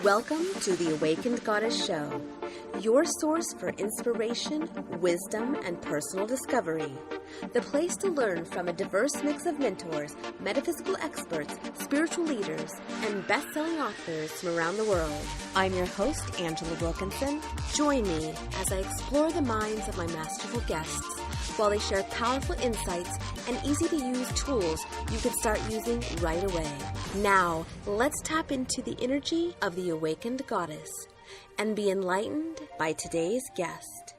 Welcome to the Awakened Goddess Show, your source for inspiration, wisdom, and personal discovery. The place to learn from a diverse mix of mentors, metaphysical experts, spiritual leaders, and best-selling authors from around the world. I'm your host, Angela Wilkinson. Join me as I explore the minds of my masterful guests while they share powerful insights and easy-to-use tools you can start using right away. Now, let's tap into the energy of the Awakened Goddess and be enlightened by today's guest.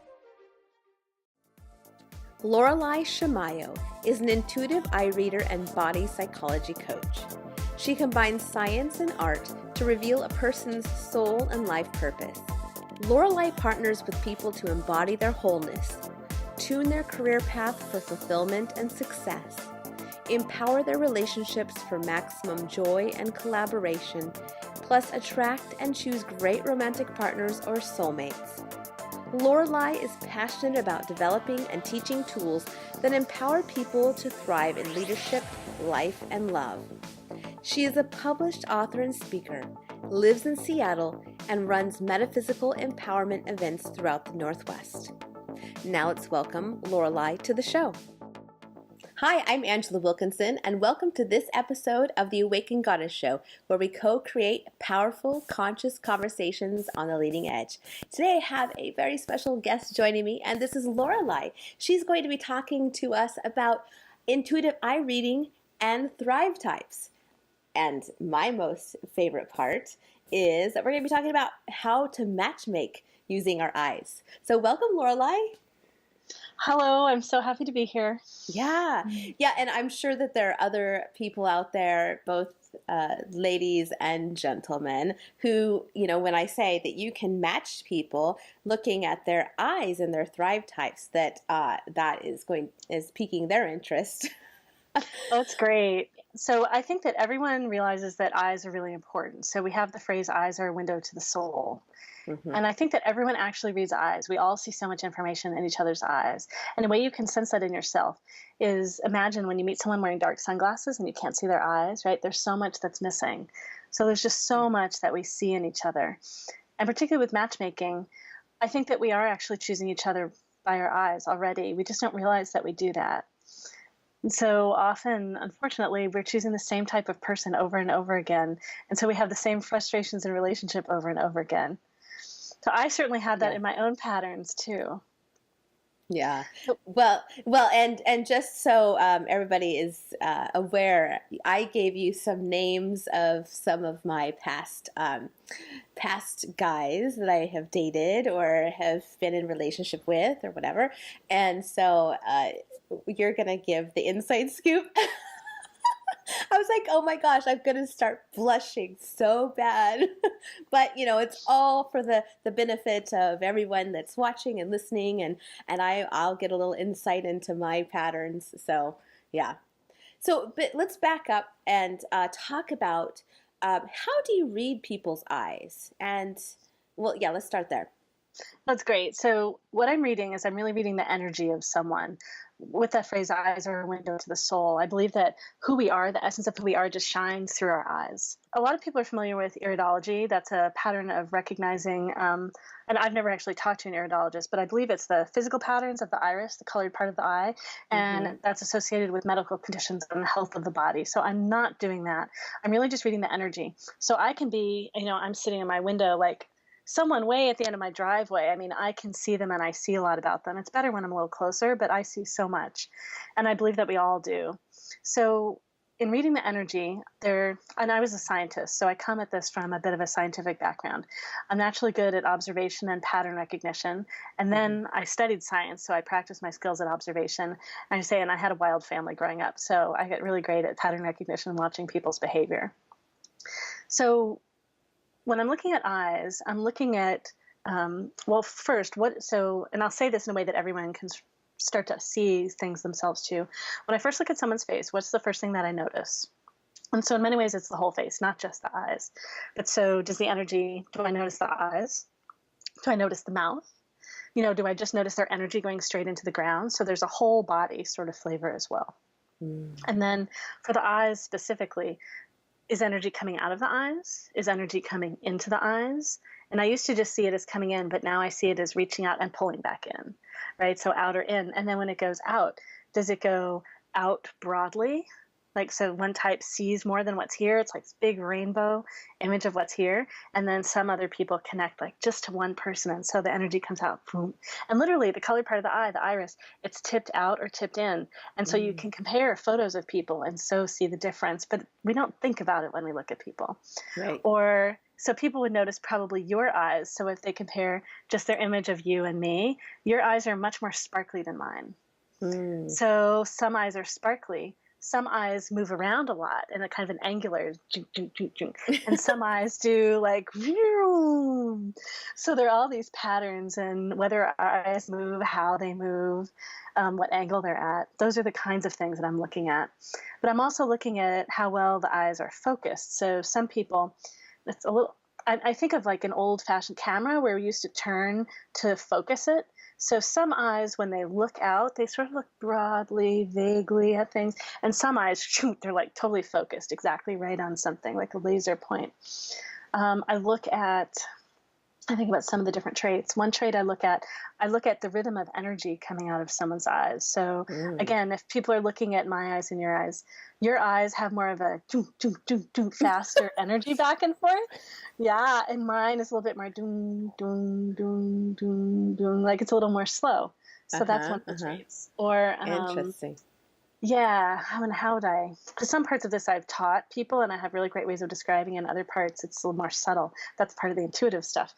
Laureli Shimayo is an intuitive eye reader and body psychology coach. She combines science and art to reveal a person's soul and life purpose. Laureli partners with people to embody their wholeness, tune their career path for fulfillment and success, empower their relationships for maximum joy and collaboration, plus attract and choose great romantic partners or soulmates. Laureli is passionate about developing and teaching tools that empower people to thrive in leadership, life, and love. She is a published author and speaker, lives in Seattle, and runs metaphysical empowerment events throughout the Northwest. Now let's welcome Laureli to the show. Hi, I'm Angela Wilkinson, and welcome to this episode of the Awakened Goddess Show, where we co-create powerful, conscious conversations on the leading edge. Today I have a very special guest joining me, and this is Laureli. She's going to be talking to us about intuitive eye reading and thrive types. And my most favorite part is that we're going to be talking about how to matchmake using our eyes. So welcome, Laureli. Hello, I'm so happy to be here. Yeah, and I'm sure that there are other people out there, both ladies and gentlemen, who, when I say that you can match people looking at their eyes and their thrive types, that is piquing their interest. That's great. So I think that everyone realizes that eyes are really important. So we have the phrase, eyes are a window to the soul. Mm-hmm. And I think that everyone actually reads eyes. We all see so much information in each other's eyes. And the way you can sense that in yourself is imagine when you meet someone wearing dark sunglasses and you can't see their eyes, right? There's so much that's missing. So there's just so much that we see in each other. And particularly with matchmaking, I think that we are actually choosing each other by our eyes already. We just don't realize that we do that. And so often, unfortunately, we're choosing the same type of person over and over again. And so we have the same frustrations in relationship over and over again. So I certainly had that in my own patterns too. Yeah. Well, and just so everybody is aware, I gave you some names of some of my past guys that I have dated or have been in relationship with or whatever, and so you're gonna give the inside scoop. I was like, oh my gosh, I'm going to start blushing so bad. But, it's all for the benefit of everyone that's watching and listening. And I'll get a little insight into my patterns. So, yeah. So, but let's back up and talk about how do you read people's eyes? And, well, yeah, let's start there. That's great. So what I'm reading is I'm really reading the energy of someone. With that phrase, eyes are a window to the soul, I believe that who we are, the essence of who we are, just shines through our eyes. A lot of people are familiar with iridology. That's a pattern of recognizing, and I've never actually talked to an iridologist, but I believe it's the physical patterns of the iris, the colored part of the eye, and that's associated with medical conditions and health of the body. So I'm not doing that. I'm really just reading the energy. So I can be, I'm sitting in my window like someone way at the end of my driveway. I mean, I can see them and I see a lot about them. It's better when I'm a little closer, but I see so much. And I believe that we all do. So in reading the energy and I was a scientist, so I come at this from a bit of a scientific background. I'm naturally good at observation and pattern recognition. And then I studied science, so I practiced my skills at observation. And I had a wild family growing up, so I get really great at pattern recognition and watching people's behavior. So when I'm looking at eyes, I'm looking at, first, and I'll say this in a way that everyone can start to see things themselves too. When I first look at someone's face, what's the first thing that I notice? And so in many ways, it's the whole face, not just the eyes. But so do I notice the eyes? Do I notice the mouth? Do I just notice their energy going straight into the ground? So there's a whole body sort of flavor as well. And then for the eyes specifically, is energy coming out of the eyes? Is energy coming into the eyes? And I used to just see it as coming in, but now I see it as reaching out and pulling back in, right? So out or in. And then when it goes out, does it go out broadly? Like, so one type sees more than what's here. It's like this big rainbow image of what's here. And then some other people connect like just to one person. And so the energy comes out. Boom. And literally the color part of the eye, the iris, it's tipped out or tipped in. And so you can compare photos of people and so see the difference. But we don't think about it when we look at people. Right. Or so people would notice probably your eyes. So if they compare just their image of you and me, your eyes are much more sparkly than mine. So some eyes are sparkly. Some eyes move around a lot in a kind of an angular, and some eyes do like, so there are all these patterns, and whether our eyes move, how they move, what angle they're at. Those are the kinds of things that I'm looking at. But I'm also looking at how well the eyes are focused. So some people, it's a little, I think of like an old fashioned camera where we used to turn to focus it. So some eyes, when they look out, they sort of look broadly, vaguely at things. And some eyes, shoot, they're like totally focused, exactly right on something, like a laser point. I think about some of the different traits. One trait I look at the rhythm of energy coming out of someone's eyes. So again, if people are looking at my eyes and your eyes have more of a faster energy back and forth. Yeah, and mine is a little bit more doom, doom, doom, doom, doom, like it's a little more slow. So that's one of the traits. Or interesting. Yeah, how would I? Because some parts of this I've taught people, and I have really great ways of describing. And other parts, it's a little more subtle. That's part of the intuitive stuff.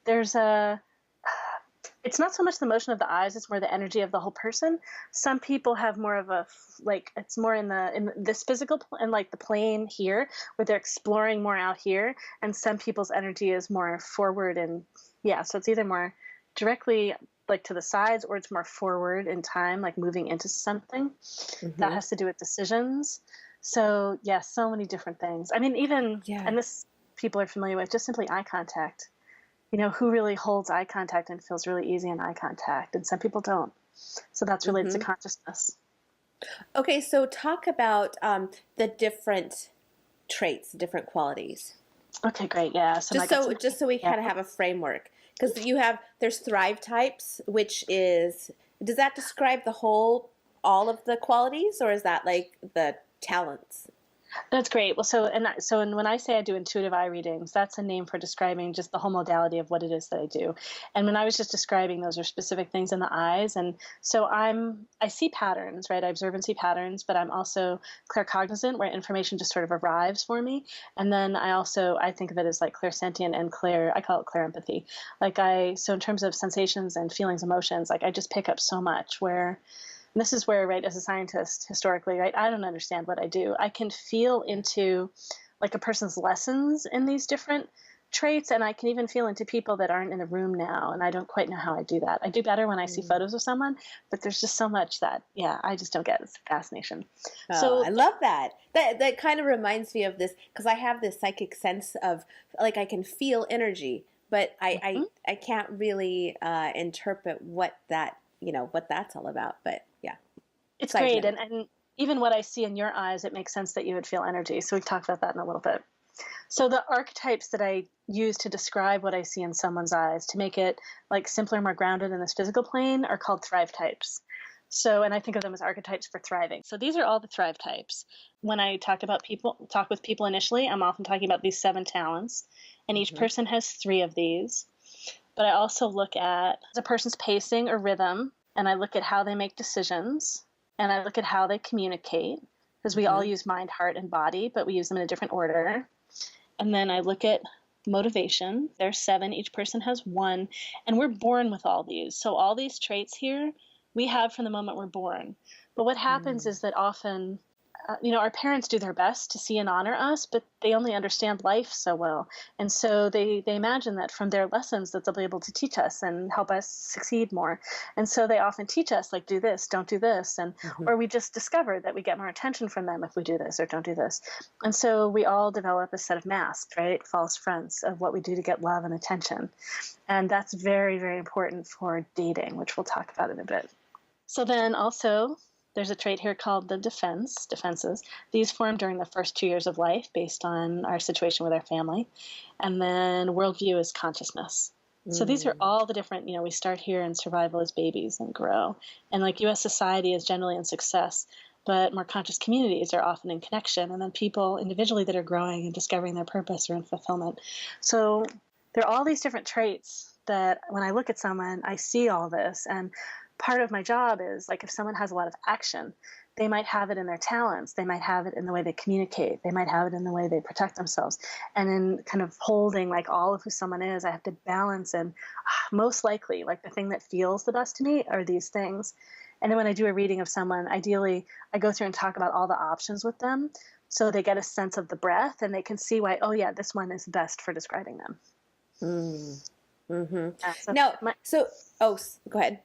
There's it's not so much the motion of the eyes; it's more the energy of the whole person. Some people have more of a it's more in this physical and like the plane here, where they're exploring more out here, and some people's energy is more forward and so it's either more directly like to the sides, or it's more forward in time, like moving into something. That has to do with decisions. So so many different things. I mean, even and this people are familiar with, just simply eye contact. You know, who really holds eye contact and feels really easy in eye contact, and some people don't. So that's related to consciousness. Okay, so talk about the different traits, different qualities. Okay, great. Yeah. So just so we kind of have a framework, because there's thrive types, which is, does that describe all of the qualities, or is that like the talents? That's great. Well, so when I say I do intuitive eye readings, that's a name for describing just the whole modality of what it is that I do. And when I was just describing, those are specific things in the eyes. And so I see patterns, right? I observe and see patterns, but I'm also claircognizant, where information just sort of arrives for me. And then I think of it as like clairsentient and I call it clairempathy. So in terms of sensations and feelings, emotions, like I just pick up so much and this is where, right, as a scientist, historically, right, I don't understand what I do. I can feel into like a person's lessons in these different traits, and I can even feel into people that aren't in the room now, and I don't quite know how I do that. I do better when I see photos of someone, but there's just so much that, I just don't get. It's a fascination. I love that. That kind of reminds me of this, because I have this psychic sense of, like, I can feel energy, but I can't really interpret what that's all about, but it's great. And even what I see in your eyes, it makes sense that you would feel energy. So we can talk about that in a little bit. So the archetypes that I use to describe what I see in someone's eyes, to make it like simpler, more grounded in this physical plane, are called thrive types. So, and I think of them as archetypes for thriving. So these are all the thrive types. When I talk with people initially, I'm often talking about these 7 talents, and each person has 3 of these. But I also look at the person's pacing or rhythm, and I look at how they make decisions. And I look at how they communicate, because we all use mind, heart, and body, but we use them in a different order. And then I look at motivation. There's 7. Each person has 1. And we're born with all these. So all these traits here we have from the moment we're born. But what happens is that often, our parents do their best to see and honor us, but they only understand life so well. And so they imagine that from their lessons that they'll be able to teach us and help us succeed more. And so they often teach us, like, do this, don't do this. And or we just discover that we get more attention from them if we do this or don't do this. And so we all develop a set of masks, right? False fronts of what we do to get love and attention. And that's very, very important for dating, which we'll talk about in a bit. So then also, There's a trait here called the defenses. These form during the first 2 years of life based on our situation with our family. And then worldview is consciousness. So these are all the different, we start here in survival as babies and grow. And like US society is generally in success, but more conscious communities are often in connection. And then people individually that are growing and discovering their purpose or in fulfillment. So there are all these different traits that when I look at someone, I see all this. And part of my job is like if someone has a lot of action, they might have it in their talents. They might have it in the way they communicate. They might have it in the way they protect themselves. And in kind of holding like all of who someone is, I have to balance and most likely like the thing that feels the best to me are these things. And then when I do a reading of someone, ideally I go through and talk about all the options with them so they get a sense of the breadth and they can see why, oh yeah, this one is best for describing them. Mm-hmm. Go ahead.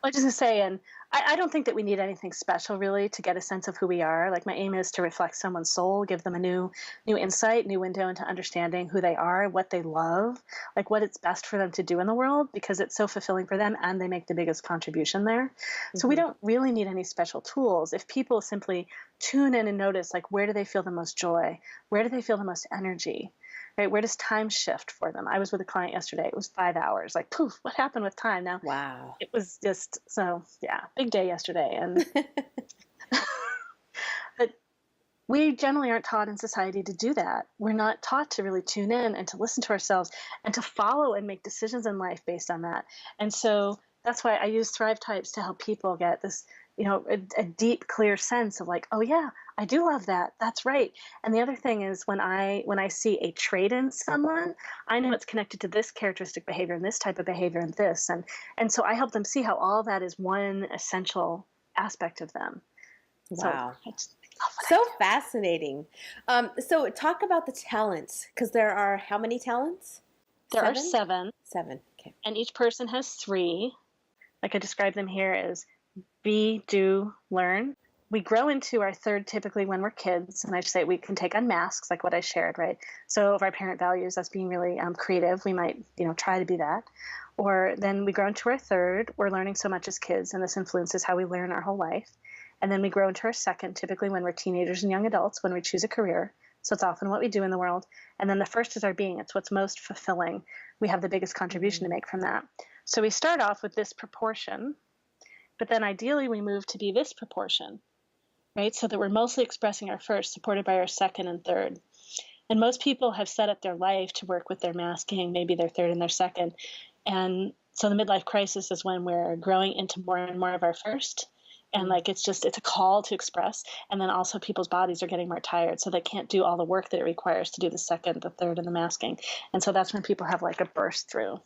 I was just going to say, and I don't think that we need anything special really to get a sense of who we are. Like my aim is to reflect someone's soul, give them a new insight, new window into understanding who they are, what they love, like what it's best for them to do in the world because it's so fulfilling for them and they make the biggest contribution there. So we don't really need any special tools. If people simply tune in and notice like where do they feel the most joy? Where do they feel the most energy? Right? Where does time shift for them? I was with a client yesterday. It was 5 hours. Like, poof, what happened with time? Now, wow. It was just, big day yesterday. And but we generally aren't taught in society to do that. We're not taught to really tune in and to listen to ourselves and to follow and make decisions in life based on that. And so that's why I use Thrive Types to help people get this, a deep, clear sense of like, oh yeah, I do love that. That's right. And the other thing is when I see a trait in someone, I know it's connected to this characteristic behavior and this type of behavior and this. And so I help them see how all that is one essential aspect of them. Wow. So fascinating. So talk about the talents, because there are how many talents? There are seven. Seven. Okay. And each person has three. Like I describe them here as be, do, learn. We grow into our third typically when we're kids, and I say we can take on masks like what I shared, right? So if our parent values us being really creative, we might, try to be that. Or then we grow into our third, we're learning so much as kids, and this influences how we learn our whole life. And then we grow into our second, typically when we're teenagers and young adults, when we choose a career. So it's often what we do in the world. And then the first is our being. It's what's most fulfilling. We have the biggest contribution to make from that. So we start off with this proportion, but then ideally we move to be this proportion, right? So that we're mostly expressing our first, supported by our second and third. And most people have set up their life to work with their masking, maybe their third and their second. And so the midlife crisis is when we're growing into more and more of our first. And like it's a call to express. And then also people's bodies are getting more tired. So they can't do all the work that it requires to do the second, the third, and the masking. And so that's when people have like a burst through.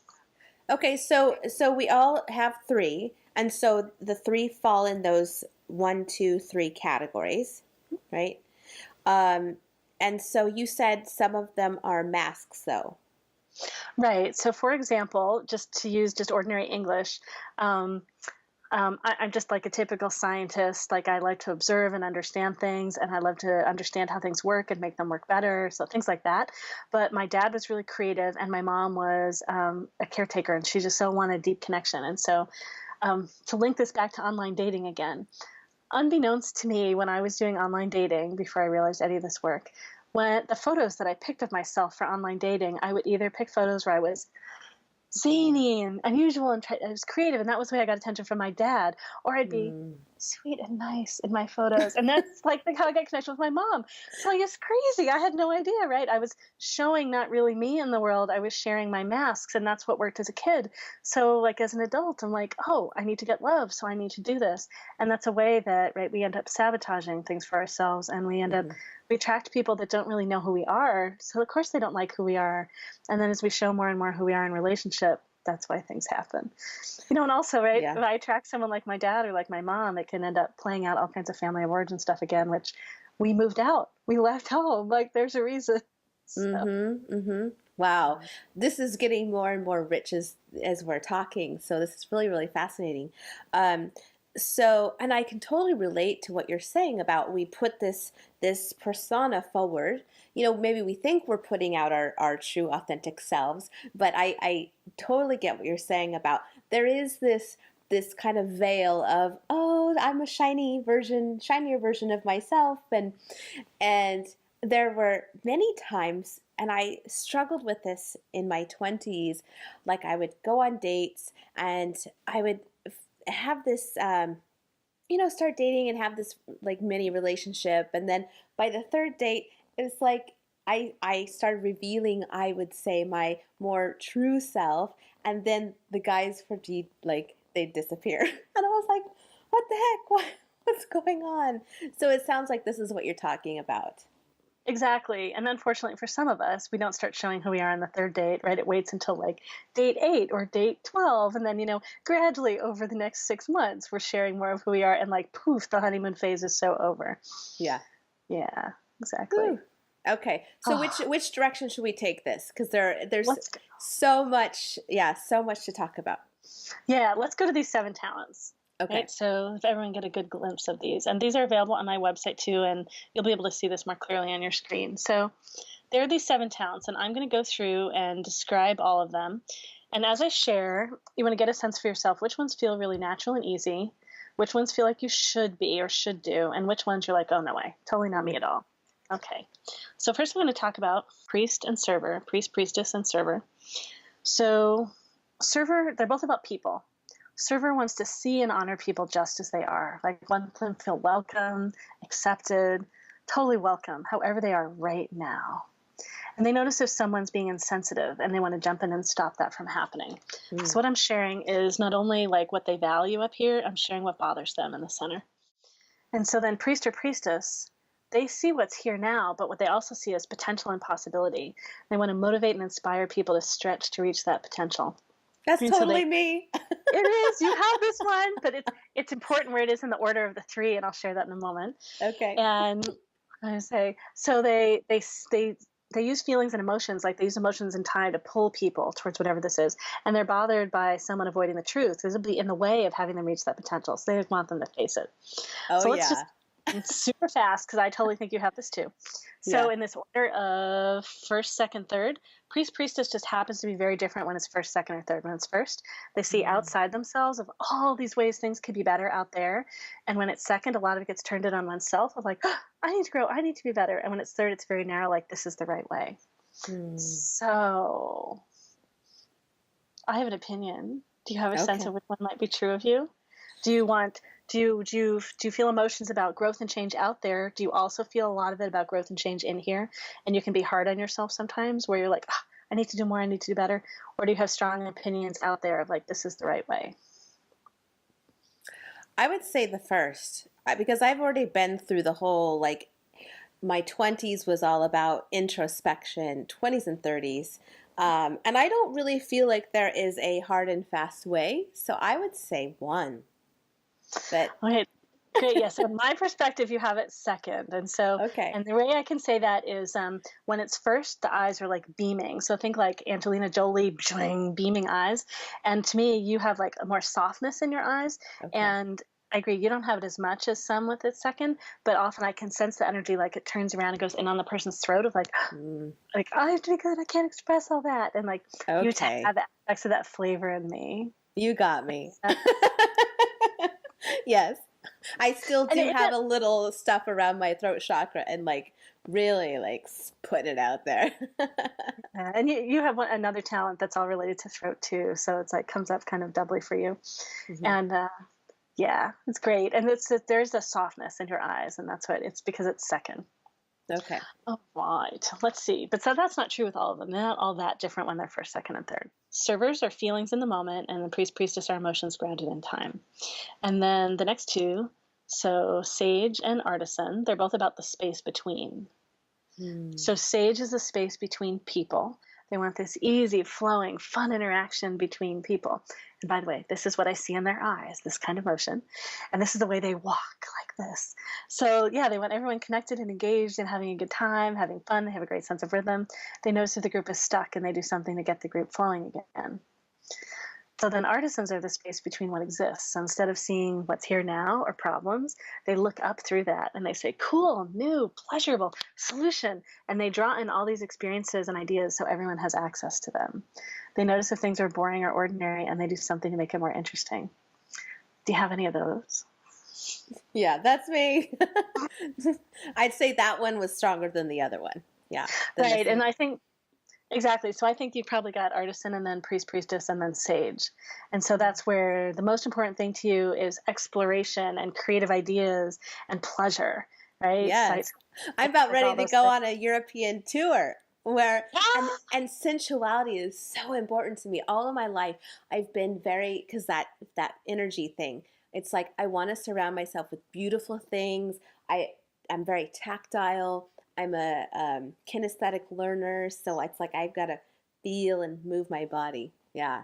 Okay, so we all have three. And so the three fall in those 1, 2, 3 categories, right? And so you said some of them are masks, though. Right. So, for example, just to use just ordinary English, I'm just like a typical scientist. Like I like to observe and understand things, and I love to understand how things work and make them work better. So things like that. But my dad was really creative, and my mom was a caretaker, and she just so wanted deep connection. And so to link this back to online dating again, unbeknownst to me, when I was doing online dating, before I realized any of this work, when the photos that I picked of myself for online dating, I would either pick photos where I was zany and unusual and I was creative, and that was the way I got attention from my dad, or I'd be sweet and nice in my photos, and that's like how I got connection with my mom. So like, it's crazy. I had no idea, right? I was showing not really me in the world. I was sharing my masks, and that's what worked as a kid. So like as an adult, I'm like, oh, I need to get love, so I need to do this. And that's a way that, right, we end up sabotaging things for ourselves, and we end up we attract people that don't really know who we are. So of course they don't like who we are. And then as we show more and more who we are in relationship, that's why things happen. And also, right, if I attract someone like my dad or like my mom, it can end up playing out all kinds of family of origin stuff again, which we moved out. We left home. Like there's a reason. So. Wow. This is getting more and more rich as we're talking. So this is really, really fascinating. So, and I can totally relate to what you're saying about we put this persona forward. Maybe we think we're putting out our true authentic selves, but I totally get what you're saying about there is this this kind of veil of, oh, I'm a shinier version of myself. And there were many times, and I struggled with this in my 20s, like I would go on dates and I would have this, start dating and have this like mini relationship. And then by the third date, it was like I started revealing, I would say, my more true self. And then the guys like they'd disappear. And I was like, what the heck? What's going on? So it sounds like this is what you're talking about. Exactly. And unfortunately for some of us, we don't start showing who we are on the third date, right? It waits until like date 8 or date 12. And then, gradually over the next 6 months, we're sharing more of who we are. And like, poof, the honeymoon phase is so over. Yeah. Yeah, exactly. Whew. Okay. So which direction should we take this? Because there's so much to talk about. Yeah, let's go to these 7 talents. Okay. Right? So if everyone get a good glimpse of these. And these are available on my website too, and you'll be able to see this more clearly on your screen. So there are these 7 talents, and I'm going to go through and describe all of them. And as I share, you want to get a sense for yourself, which ones feel really natural and easy, which ones feel like you should be or should do, and which ones you're like, oh, no way, totally not me at all. Okay. So first I'm going to talk about priest and server, priest, priestess, and server. So server, they're both about people. Server wants to see and honor people just as they are, like want them to feel welcome, accepted, totally welcome, however they are right now. And they notice if someone's being insensitive and they want to jump in and stop that from happening. So what I'm sharing is not only like what they value up here, I'm sharing what bothers them in the center. And so then priest or priestess, they see what's here now, but what they also see is potential and possibility. They want to motivate and inspire people to stretch to reach that potential. That's totally me. It is. You have this one, but it's important where it is in the order of the 3, and I'll share that in a moment. Okay. And I say, so they use feelings and emotions, like they use emotions and time to pull people towards whatever this is, and they're bothered by someone avoiding the truth. This will be in the way of having them reach that potential, so they want them to face it. Oh, so let's just super fast, because I totally think you have this too. So in this order of first, second, third, priest, priestess just happens to be very different when it's first, second, or third. When it's first, they see outside themselves of all these ways things could be better out there. And when it's second, a lot of it gets turned in on oneself of like, oh, I need to grow, I need to be better. And when it's third, it's very narrow, like this is the right way. So I have an opinion. Do you have a sense of which one might be true of you? Do you feel emotions about growth and change out there? Do you also feel a lot of it about growth and change in here? And you can be hard on yourself sometimes where you're like, oh, I need to do more, I need to do better. Or do you have strong opinions out there of like, this is the right way? I would say the first, because I've already been through the whole, like, my 20s was all about introspection, 20s and 30s. And I don't really feel like there is a hard and fast way. So I would say 1. But okay, great. Yeah. So my perspective, you have it second. And so, and the way I can say that is when it's first, the eyes are like beaming. So think like Angelina Jolie, beaming eyes. And to me, you have like a more softness in your eyes. And I agree, you don't have it as much as some with it second, but often I can sense the energy, like it turns around and goes in on the person's throat of like, like, oh, I have to be good. I can't express all that. And like, you have aspects of that flavor in me. You got me. Yes. I still do have a little stuff around my throat chakra and like really like put it out there. And you have another talent that's all related to throat too. So it's like comes up kind of doubly for you. And yeah, it's great. And there's a softness in your eyes, and that's what it's because it's second. Okay. All right. Let's see. But so that's not true with all of them. They're not all that different when they're first, second, and third. Servers are feelings in the moment, and the priest, priestess are emotions grounded in time. And then the next 2, so sage and artisan, they're both about the space between. So sage is the space between people. They want this easy, flowing, fun interaction between people. And by the way, this is what I see in their eyes, this kind of motion. And this is the way they walk, like this. So yeah, they want everyone connected and engaged and having a good time, having fun. They have a great sense of rhythm. They notice if the group is stuck and they do something to get the group flowing again. So then artisans are the space between what exists. So instead of seeing what's here now or problems, they look up through that and they say, cool, new, pleasurable, solution. And they draw in all these experiences and ideas so everyone has access to them. They notice if things are boring or ordinary and they do something to make it more interesting. Do you have any of those? Yeah, that's me. I'd say that one was stronger than the other one. Yeah. Right. And I think exactly. So I think you probably got artisan and then priest, priestess, and then sage. And so that's where the most important thing to you is exploration and creative ideas and pleasure, right? Yes. I'm about ready all to those go things. on a European tour where Ah! and sensuality is so important to me. All of my life I've been very, because that energy thing. It's like I want to surround myself with beautiful things. I I'm very tactile. I'm a kinesthetic learner, so it's like I've got to feel and move my body. Yeah.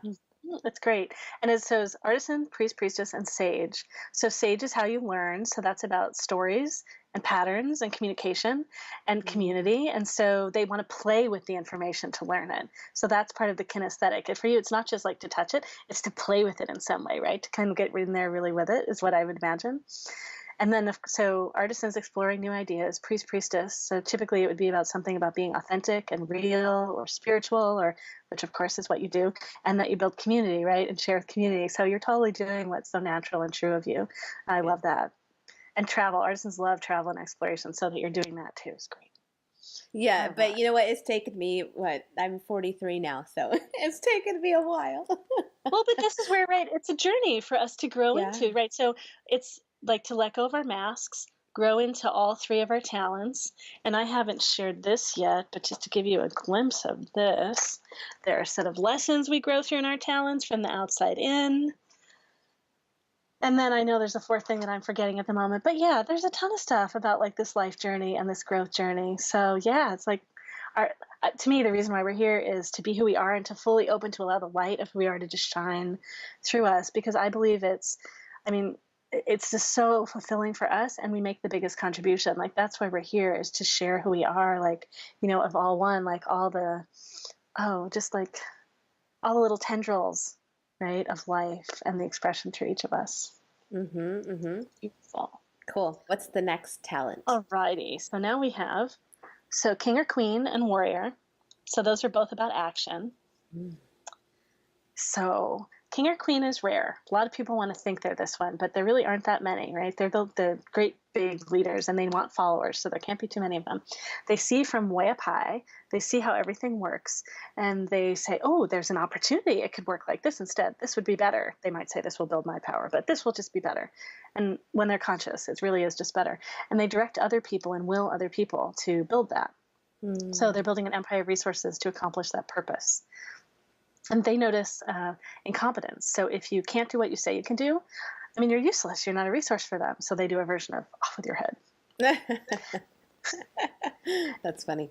That's great. And it says artisan, priest, priestess, and sage. So sage is how you learn. So that's about stories and patterns and communication and Mm. community. And so they want to play with the information to learn it. So that's part of the kinesthetic. And for you, it's not just like to touch it, it's to play with it in some way, right? To kind of get in there really with it is what I would imagine. And then, so artisans exploring new ideas, priest, priestess. So typically it would be about something about being authentic and real or spiritual, or which of course is what you do, and that you build community, right? And share with community. So you're totally doing what's so natural and true of you. I love that. And travel. Artisans love travel and exploration. So that you're doing that too is great. Yeah, All but right. you know what? It's taken me I'm 43 now, so it's taken me a while. Well, but this is where, right, it's a journey for us to grow Yeah. into, right? So it's like to let go of our masks, grow into all three of our talents. And I haven't shared this yet, but just to give you a glimpse of this, there are a set of lessons we grow through in our talents from the outside in. And then I know there's a fourth thing that I'm forgetting at the moment, but yeah, there's a ton of stuff about like this life journey and this growth journey. So yeah, it's like our, to me, the reason why we're here is to be who we are and to fully open to allow the light of who we are to just shine through us. Because I believe I mean, it's just so fulfilling for us, and we make the biggest contribution. Like that's why we're here, is to share who we are. Like, you know, of all one, like all the, just like all the little tendrils, right, of life and the expression through each of us. Mm-hmm. Mm-hmm. Beautiful. Cool. What's the next talent? Alrighty. So now we have king or queen and warrior. So those are both about action. Mm. So king or queen is rare. A lot of people want to think they're this one, but there really aren't that many, right? They're the great big leaders, and they want followers, so there can't be too many of them. They see from way up high, they see how everything works, and they say, oh, there's an opportunity. It could work like this instead. This would be better. They might say, this will build my power, but this will just be better. And when they're conscious, it really is just better. And they direct other people and will other people to build that. So Mm. they're building an empire of resources to accomplish that purpose. And they notice incompetence. So if you can't do what you say you can do, I mean, you're useless. You're not a resource for them. So they do a version of off with your head. That's funny.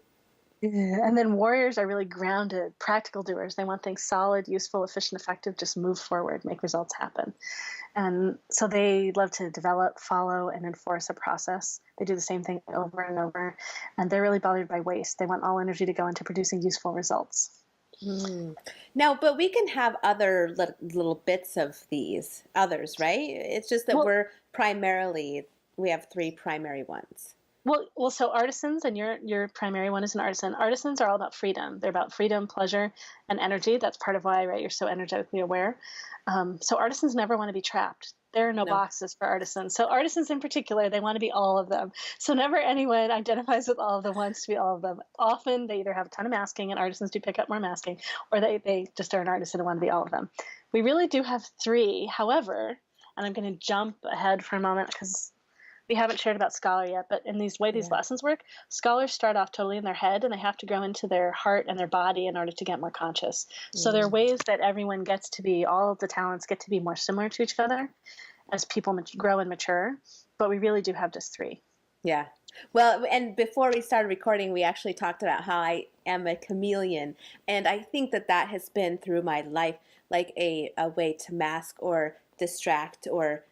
Yeah. And then warriors are really grounded, practical doers. They want things solid, useful, efficient, effective, just move forward, make results happen. And so they love to develop, follow, and enforce a process. They do the same thing over and over. And they're really bothered by waste. They want all energy to go into producing useful results. Mm. Now, but we can have other little bits of these others, right? It's just that Well, we have three primary ones. so artisans, and your primary one is an artisan. Artisans are all about freedom. They're about freedom, pleasure, and energy. That's part of why, right, you're so energetically aware. So artisans never want to be trapped. There are no No. boxes for artisans. So artisans in particular, they want to be all of them. So never anyone identifies with all of them, wants to be all of them. Often they either have a ton of masking, and artisans do pick up more masking, or they just are an artist and want to be all of them. We really do have three. However, and I'm going to jump ahead for a moment because we haven't shared about scholar yet, but in these way these Yeah. lessons work, scholars start off totally in their head, and they have to grow into their heart and their body in order to get more conscious. So there are Mm. ways that everyone gets to be, all of the talents get to be more similar to each other as people grow and mature, but we really do have just three. Yeah. Well, and before we started recording, we actually talked about how I am a chameleon. And I think that has been through my life like a way to mask or distract or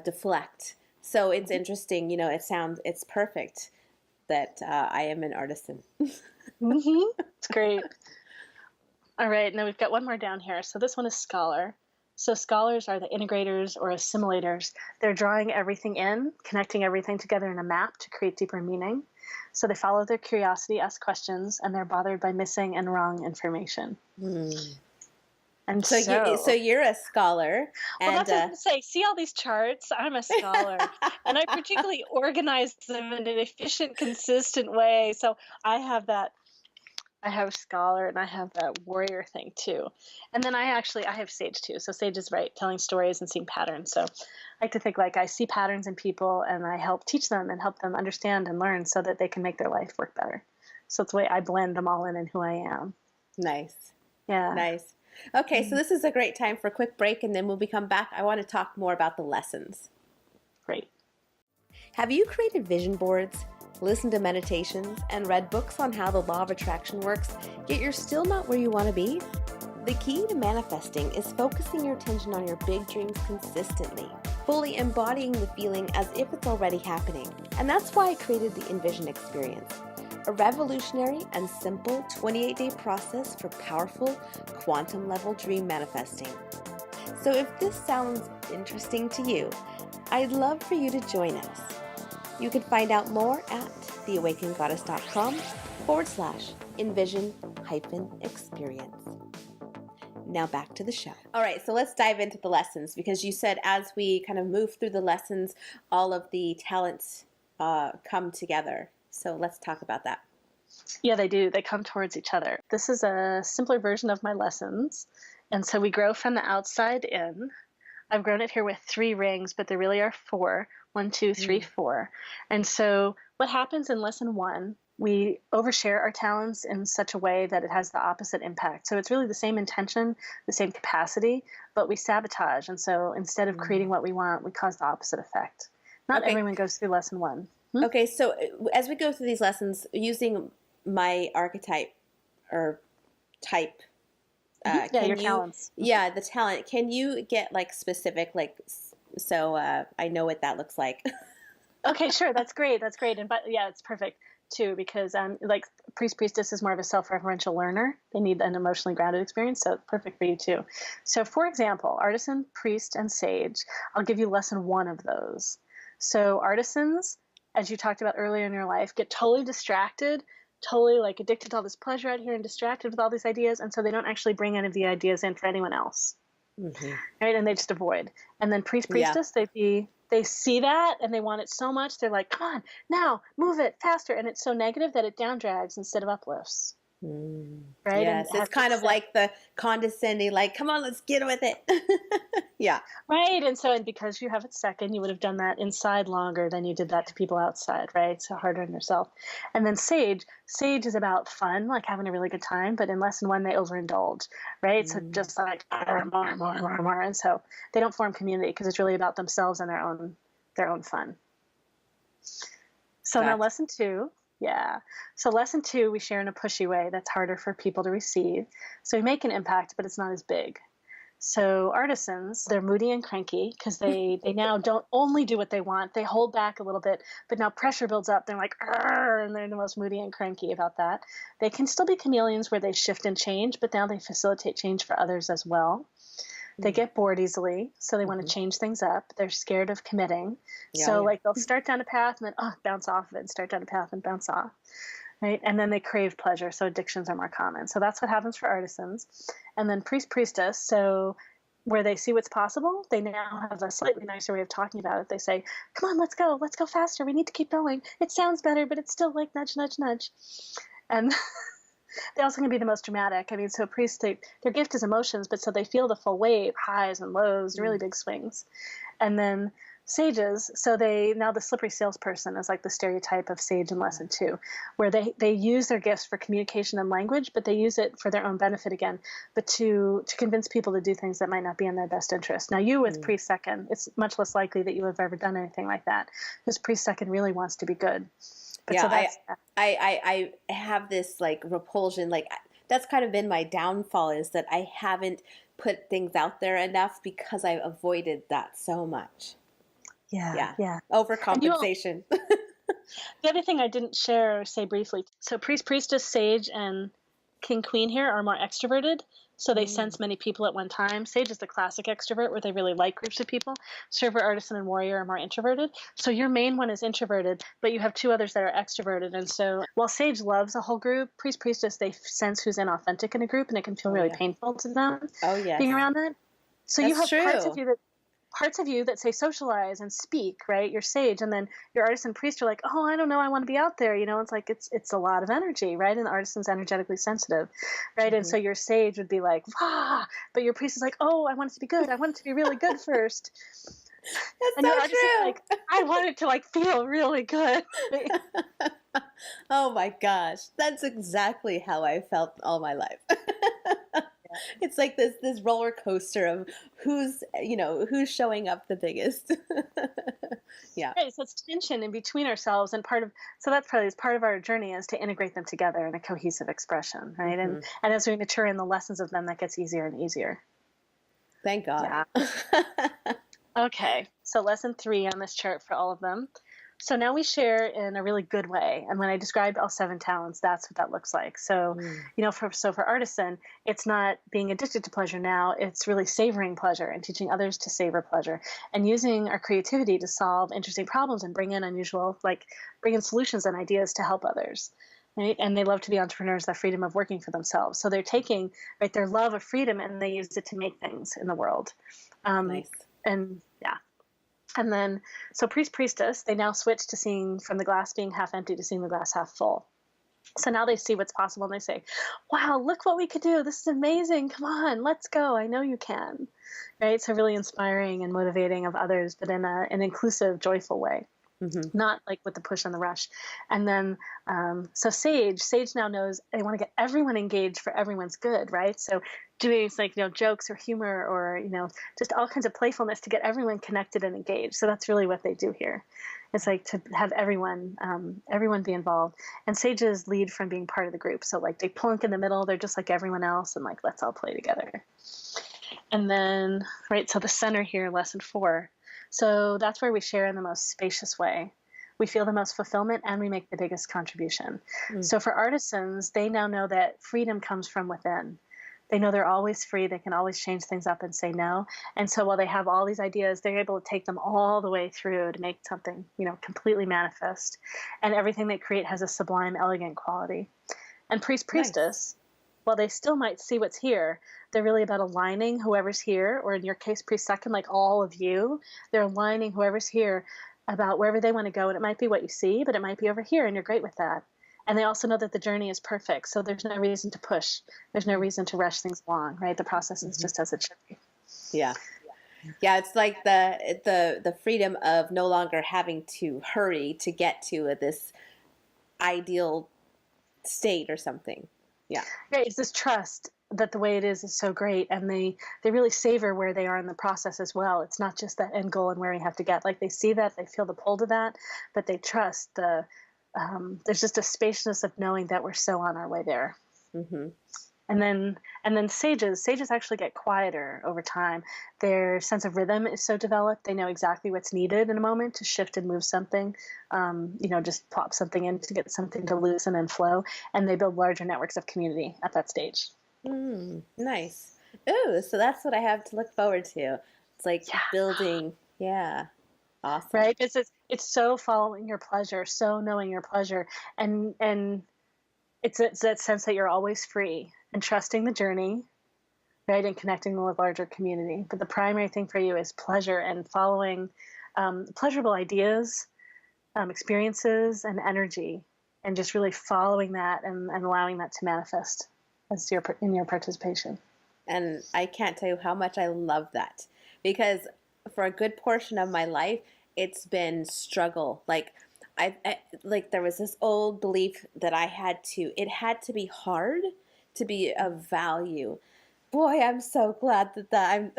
deflect. So it's interesting, it's perfect that I am an artisan. It's great. All right, now we've got one more down here. So this one is scholar. So scholars are the integrators or assimilators. They're drawing everything in, connecting everything together in a map to create deeper meaning. So they follow their curiosity, ask questions, and they're bothered by missing and wrong information. Mm. And so you're a scholar, well, and that's what I was going to say. See all these charts? I'm a scholar, and I particularly organize them in an efficient, consistent way. So I have that. I have scholar and I have that warrior thing too. And then I have sage too. So sage is right, telling stories and seeing patterns. So I like to think like I see patterns in people and I help teach them and help them understand and learn so that they can make their life work better. So it's the way I blend them all in who I am. Nice. Yeah. Nice. Okay, so this is a great time for a quick break, and then when we come back, I want to talk more about the lessons. Great. Have you created vision boards, listened to meditations, and read books on how the law of attraction works, yet you're still not where you want to be? The key to manifesting is focusing your attention on your big dreams consistently, fully embodying the feeling as if it's already happening. And that's why I created the Envision Experience, a revolutionary and simple 28-day process for powerful quantum-level dream manifesting. So if this sounds interesting to you, I'd love for you to join us. You can find out more at theawakenedgoddess.com/envision-experience. Now back to the show. All right, so let's dive into the lessons, because you said as we kind of move through the lessons, all of the talents come together. So let's talk about that. Yeah, they do. They come towards each other. This is a simpler version of my lessons. And so we grow from the outside in. I've grown it here with 3 rings, but there really are 4. 1, 2, 3, 4. And so what happens in lesson 1, we overshare our talents in such a way that it has the opposite impact. So it's really the same intention, the same capacity, but we sabotage. And so instead of creating what we want, we cause the opposite effect. Not everyone goes through lesson 1. Okay, so as we go through these lessons, using my archetype or type, your talents. Yeah, the talent. Can you get like specific, like, so I know what that looks like? Okay, sure. That's great. That's great. And but yeah, it's perfect too, because like priestess is more of a self-referential learner. They need an emotionally grounded experience, so it's perfect for you too. So for example, artisan, priest, and sage, I'll give you lesson 1 of those. So artisans, as you talked about earlier in your life, get totally distracted, totally like addicted to all this pleasure out here and distracted with all these ideas. And so they don't actually bring any of the ideas in for anyone else. Mm-hmm. Right. And they just avoid. And then priestess, they see that and they want it so much. They're like, come on, now move it faster. And it's so negative that it down drags instead of uplifts. Right. Yes, and it's kind of like the condescending, like, come on, let's get with it. Yeah. Right. And so, and because you have it second, you would have done that inside longer than you did that to people outside. Right. So harder on yourself. And then sage is about fun, like having a really good time. But in lesson 1, they overindulge. Right. So just like more. And so they don't form community because it's really about themselves and their own fun. So now lesson 2. Yeah. So lesson 2, we share in a pushy way that's harder for people to receive. So we make an impact, but it's not as big. So artisans, they're moody and cranky because they now don't only do what they want. They hold back a little bit, but now pressure builds up. They're like, and they're the most moody and cranky about that. They can still be chameleons where they shift and change, but now they facilitate change for others as well. They get bored easily, so they want to change things up. They're scared of committing. Like they'll start down a path and then bounce off of it and start down a path and bounce off. Right? And then they crave pleasure, so addictions are more common. So that's what happens for artisans. And then priestess, so where they see what's possible, they now have a slightly nicer way of talking about it. They say, come on, let's go faster. We need to keep going. It sounds better, but it's still like nudge, nudge, nudge. And they also can be the most dramatic. I mean, so priests, their gift is emotions, but so they feel the full wave, highs and lows, really big swings. And then sages, so now the slippery salesperson is like the stereotype of sage in lesson 2, where they use their gifts for communication and language, but they use it for their own benefit again, but to convince people to do things that might not be in their best interest. Now you with priest second, it's much less likely that you have ever done anything like that, because priest second really wants to be good. But yeah, so I have this like repulsion, like that's kind of been my downfall, is that I haven't put things out there enough because I've avoided that so much. Yeah. Overcompensation. The other thing I didn't share or say briefly, so priestess, sage, and king, queen here are more extroverted. So they Mm. sense many people at one time. Sage is the classic extrovert where they really like groups of people. Server, artisan, and warrior are more introverted. So your main one is introverted, but you have two others that are extroverted. And so while Sage loves a whole group, Priest, Priestess, they sense who's inauthentic in a group, and it can feel Oh, really yeah. painful to them Oh, yes. being around it. So you That's have true. parts of you that say socialize and speak, right? You're sage, and then your artist and priest are like, oh, I don't know, I want to be out there. It's like it's a lot of energy, right? And the artisan's energetically sensitive, right? And Hmm. so your sage would be like, ah, but your priest is like, oh, I want it to be good. I want it to be really good first. That's And your so artist is like, I want it to like feel really good. true. Oh my gosh, that's exactly how I felt all my life. It's like this roller coaster of who's showing up the biggest. Yeah. Right, so it's tension in between ourselves, and so that's probably part of our journey is to integrate them together in a cohesive expression, right? Hmm. And as we mature in the lessons of them, that gets easier and easier. Thank God. Yeah. Okay, so lesson 3 on this chart for all of them. So now we share in a really good way. And when I described all 7 talents, that's what that looks like. So, Mm. for artisan, it's not being addicted to pleasure now, it's really savoring pleasure and teaching others to savor pleasure and using our creativity to solve interesting problems and bring in solutions and ideas to help others. Right? And they love to be entrepreneurs, the freedom of working for themselves. So they're taking their love of freedom and they use it to make things in the world. Nice. And yeah. And then, so priest, priestess, they now switch to seeing from the glass being half empty to seeing the glass half full. So now they see what's possible and they say, wow, look what we could do. This is amazing. Come on, let's go. I know you can. Right? So really inspiring and motivating of others, but in an inclusive, joyful way. Hmm. Not like with the push and the rush. And then, so Sage now knows they want to get everyone engaged for everyone's good, right? So doing jokes or humor or, just all kinds of playfulness to get everyone connected and engaged. So that's really what they do here. It's like to have everyone be involved. And Sages lead from being part of the group. So like they plunk in the middle, they're just like everyone else and like, let's all play together. And then, right, so the center here, lesson 4. So that's where we share in the most spacious way. We feel the most fulfillment and we make the biggest contribution. Mm. So for artisans, they now know that freedom comes from within. They know they're always free. They can always change things up and say no. And so while they have all these ideas, they're able to take them all the way through to make something, completely manifest. And everything they create has a sublime, elegant quality. And priest, priestess, while they still might see what's here, they're really about aligning whoever's here, or in your case, priest second, like all of you, they're aligning whoever's here about wherever they want to go. And it might be what you see, but it might be over here, and you're great with that. And they also know that the journey is perfect. So there's no reason to push. There's no reason to rush things along, right? The process is just as it should be. Yeah. Yeah, it's like the freedom of no longer having to hurry to get to this ideal state or something. Yeah. Right. It's this trust that the way it is so great, and they really savor where they are in the process as well. It's not just that end goal and where we have to get. Like they see that, they feel the pull to that, but they trust there's just a spaciousness of knowing that we're so on our way there. Mm-hmm. And then sages actually get quieter over time. Their sense of rhythm is so developed. They know exactly what's needed in a moment to shift and move something, just plop something in to get something to loosen and flow. And they build larger networks of community at that stage. Nice. Ooh, so that's what I have to look forward to. It's like building. Yeah. Awesome. Right? It's so following your pleasure, so knowing your pleasure. And it's that sense that you're always free and trusting the journey, right? And connecting with larger community. But the primary thing for you is pleasure and following pleasurable ideas, experiences, and energy, and just really following that and allowing that to manifest in your participation. And I can't tell you how much I love that, because for a good portion of my life, it's been struggle. Like like there was this old belief that it had to be hard to be of value. Boy, I'm so glad that I'm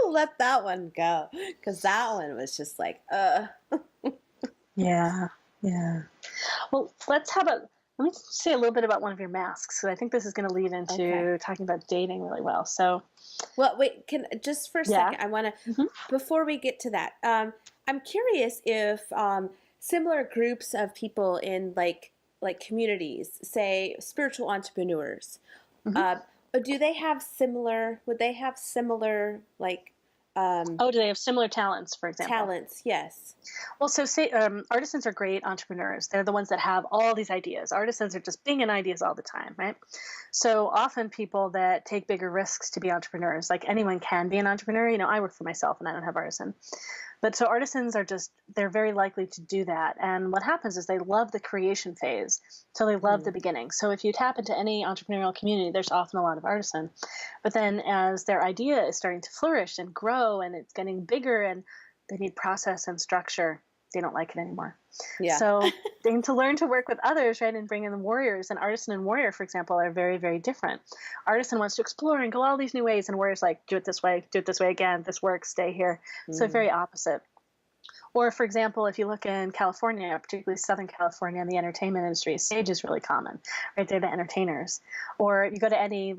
let that one go, because that one was just like, Yeah. Well, let me say a little bit about one of your masks. So I think this is going to lead into talking about dating really well. So, well, wait, just for a second, I want to, before we get to that, I'm curious if similar groups of people in like communities, say spiritual entrepreneurs, Oh, do they have similar, would they have similar, like, Oh, do they have similar talents, for example? talents? Yes. Well, so say artisans are great entrepreneurs. They're the ones that have all these ideas. Artisans are just binging ideas all the time, right? So often people that take bigger risks to be entrepreneurs, like anyone can be an entrepreneur. I work for myself and I don't have artisan. But so artisans are just, they're very likely to do that. And what happens is they love the creation phase. So they love the Mm. beginning. So if you tap into any entrepreneurial community, there's often a lot of artisan. But then as their idea is starting to flourish and grow and it's getting bigger and they need process and structure, they don't like it anymore. Yeah. So they need to learn to work with others, right, and bring in the warriors. And artisan and warrior, for example, are very, very different. Artisan wants to explore and go all these new ways, and warrior's like, do it this way again, this works, stay here. So Mm. very opposite. Or, for example, if you look in California, particularly Southern California, in the entertainment industry, stage is really common, right? They're the entertainers. Or you go to any,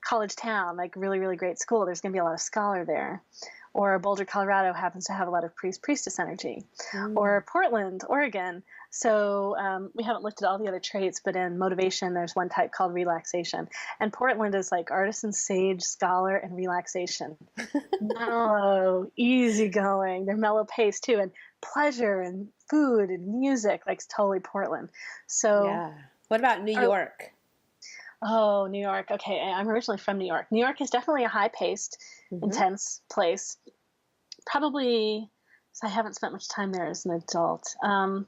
college town, like really, really great school, there's going to be a lot of scholar there. Or Boulder, Colorado happens to have a lot of priestess energy. Mm. Or Portland, Oregon. So we haven't looked at all the other traits, but in motivation, there's one type called relaxation. And Portland is like artisan, sage, scholar, and relaxation. Mellow, easygoing. They're mellow paced too. And pleasure and food and music, like it's totally Portland. So, Yeah. What about New York? oh, New York. Okay, I'm originally from New York. New York is definitely a high paced, intense place. Probably, so I haven't spent much time there as an adult. I would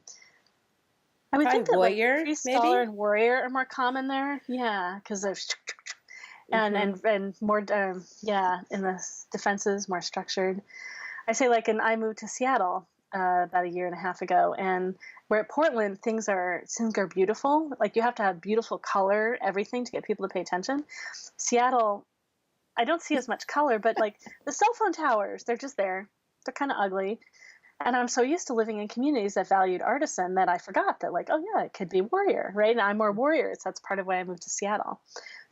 Probably think that warrior, priest, maybe? scholar, and warrior are more common there. Yeah, because there's and more in the defenses more structured. I say I moved to Seattle about a year and a half ago, and where at Portland things are beautiful. Like you have to have beautiful color, everything to get people to pay attention. Seattle, I don't see as much color, but like the cell phone towers, they're just there. They're kind of ugly. And I'm so used to living in communities that valued artisan that I forgot that, like, oh yeah, it could be warrior, right? And I'm more warriors. That's part of why I moved to Seattle.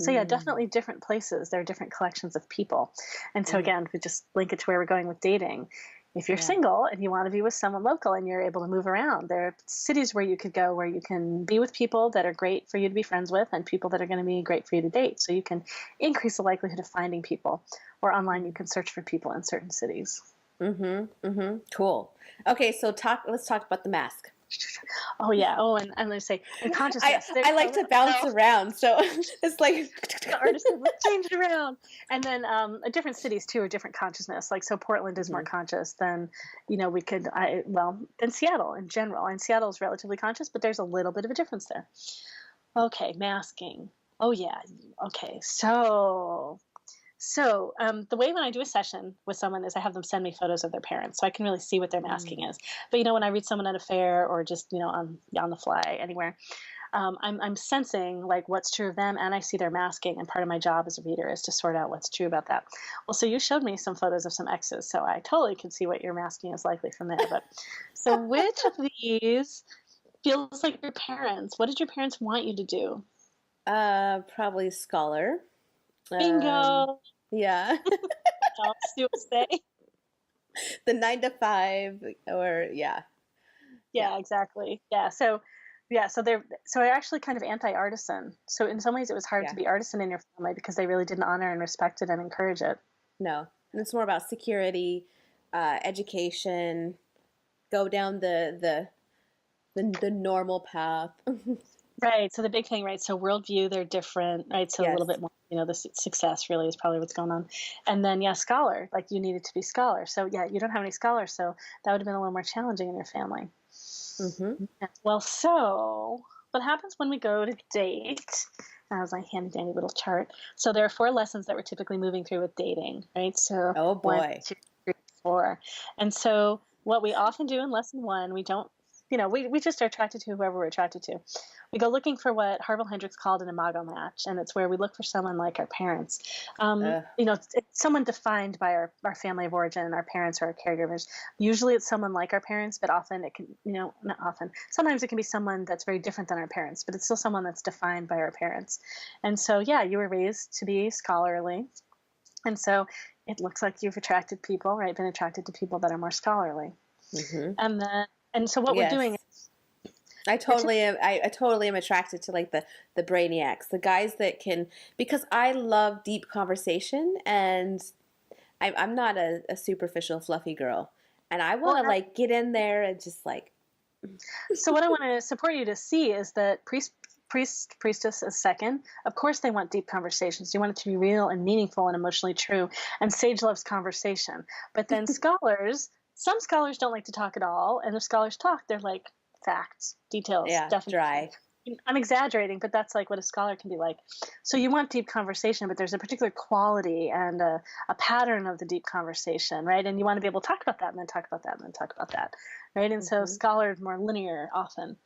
So yeah, definitely different places. There are different collections of people. And so again, we just link it to where we're going with dating. If you're single and you want to be with someone local and you're able to move around, there are cities where you could go where you can be with people that are great for you to be friends with and people that are going to be great for you to date. So you can increase the likelihood of finding people. Or online, you can search for people in certain cities. Cool. Okay, so let's talk about the mask. Oh yeah. Oh, and I'm going to say, and consciousness. I like to bounce around, so it's like the artist change it around. And then different cities too are different consciousness. Like so, Portland is more conscious than than Seattle in general. And Seattle is relatively conscious, but there's a little bit of a difference there. Okay, masking. Oh yeah. Okay, so the way when I do a session with someone is I have them send me photos of their parents, so I can really see what their masking is. But when I read someone at a fair or just on the fly anywhere, I'm sensing like what's true of them, and I see their masking. And part of my job as a reader is to sort out what's true about that. Well, so you showed me some photos of some exes, so I totally could see what your masking is likely from there. But so which of these feels like your parents? What did your parents want you to do? probably scholar. Bingo. Yeah. Still say. The 9 to 5 or yeah, exactly. So they're actually kind of anti-artisan. So in some ways it was hard to be artisan in your family because they really didn't honor and respect it and encourage it. No. And it's more about security, education, go down the normal path. Right. So the big thing, right? So worldview, they're different, right? So a little bit more, the success really is probably what's going on. And then, scholar, like you needed to be scholar. So you don't have any scholars. So that would have been a little more challenging in your family. Well, so what happens when we go to date? That was my handy dandy little chart. So there are 4 lessons that we're typically moving through with dating, right? So oh boy. 1, 2, 3, 4. And so what we often do in lesson 1, we don't, we just are attracted to whoever we're attracted to. We go looking for what Harville Hendrix called an imago match, and it's where we look for someone like our parents. It's someone defined by our family of origin, our parents or our caregivers. Usually it's someone like our parents, but often it can, not often. Sometimes it can be someone that's very different than our parents, but it's still someone that's defined by our parents. And so, you were raised to be scholarly. And so it looks like you've attracted people, right? Been attracted to people that are more scholarly. And so what we're doing is I totally am. I totally am attracted to like the brainiacs, the guys that can, because I love deep conversation, and I'm not a superficial fluffy girl, and I want Well, to like get in there and just like, so what I want to support you to see is that priestess is second. Of course, they want deep conversations. You want it to be real and meaningful and emotionally true. And sage loves conversation. But then some scholars don't like to talk at all. And if scholars talk, they're like facts, details, yeah, definition. dry. I'm exaggerating, but that's like what a scholar can be like. So you want deep conversation, but there's a particular quality and a pattern of the deep conversation, right? And you want to be able to talk about that and then talk about that and then talk about that, right? And so Hmm. scholars more linear often.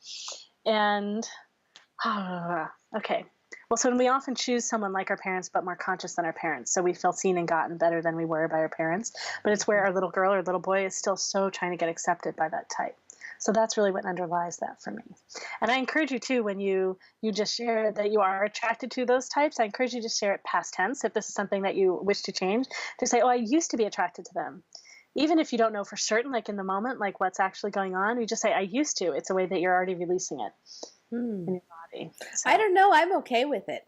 And okay. Well, so we often choose someone like our parents, but more conscious than our parents. So we feel seen and gotten better than we were by our parents. But it's where our little girl or little boy is still so trying to get accepted by that type. So that's really what underlies that for me. And I encourage you too, when you just share that you are attracted to those types, I encourage you to share it past tense. If this is something that you wish to change, to say, oh, I used to be attracted to them. Even if you don't know for certain, like in the moment, like what's actually going on, you just say, I used to. It's a way that you're already releasing it in Hmm. your body. I So, don't know. I'm okay with it,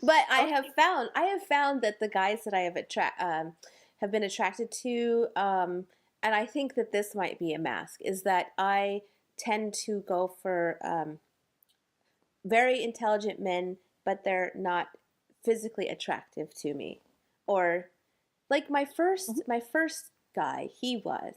but okay. I have found that the guys that I have been attracted to, and I think that this might be a mask, is that I tend to go for very intelligent men, but they're not physically attractive to me. Or like Mhm. my first guy, he was.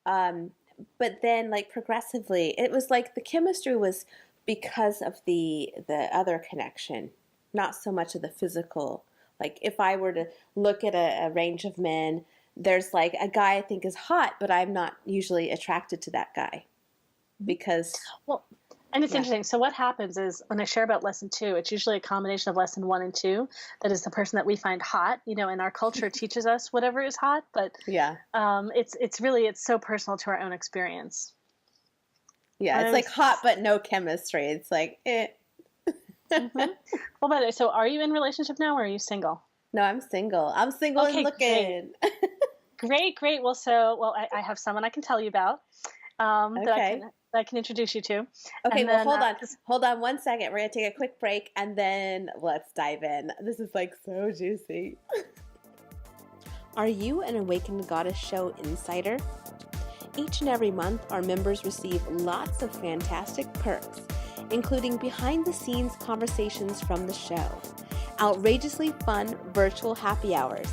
Um, but then like progressively, it was like the chemistry was because of the other connection, not so much of the physical. Like if I were to look at a range of men, there's like a guy I think is hot, but I'm not usually attracted to that guy Mhm. because Well, and it's yeah. interesting. So what happens is when I share about lesson two, it's usually a combination of lesson one and two. That is the person that we find hot. You know, and our culture teaches us whatever is hot, but Yeah. it's really it's so personal to our own experience. Yeah, I it's like always. hot but no chemistry. It's like, eh. Mm-hmm. Well, by the way, so are you in a relationship now, or are you single? No, I'm single. I'm single and Okay, great, looking. great. I have someone I can tell you about Okay. that I can introduce you to, Okay, and well, then hold on. 'cause Hold on one second. We're going to take a quick break and then let's dive in. This is like so juicy. Are you an Awakened Goddess Show insider? Each and every month, our members receive lots of fantastic perks, including behind the scenes conversations from the show, outrageously fun virtual happy hours,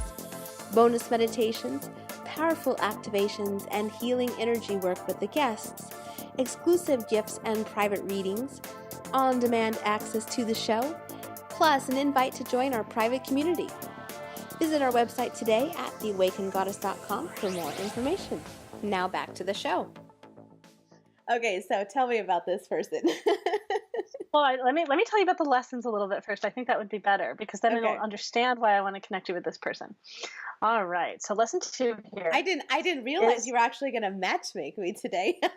bonus meditations, powerful activations, and healing energy work with the guests, exclusive gifts and private readings, on demand access to the show, plus an invite to join our private community. Visit our website today at theawakenedgoddess.com for more information. Now back to the show. Okay, so tell me about this person. well, let me tell you about the lessons a little bit first. I think that would be better because then it'll Okay. understand why I want to connect you with this person. All right. So lesson two here I didn't realize is you were actually going to matchmake me today. well,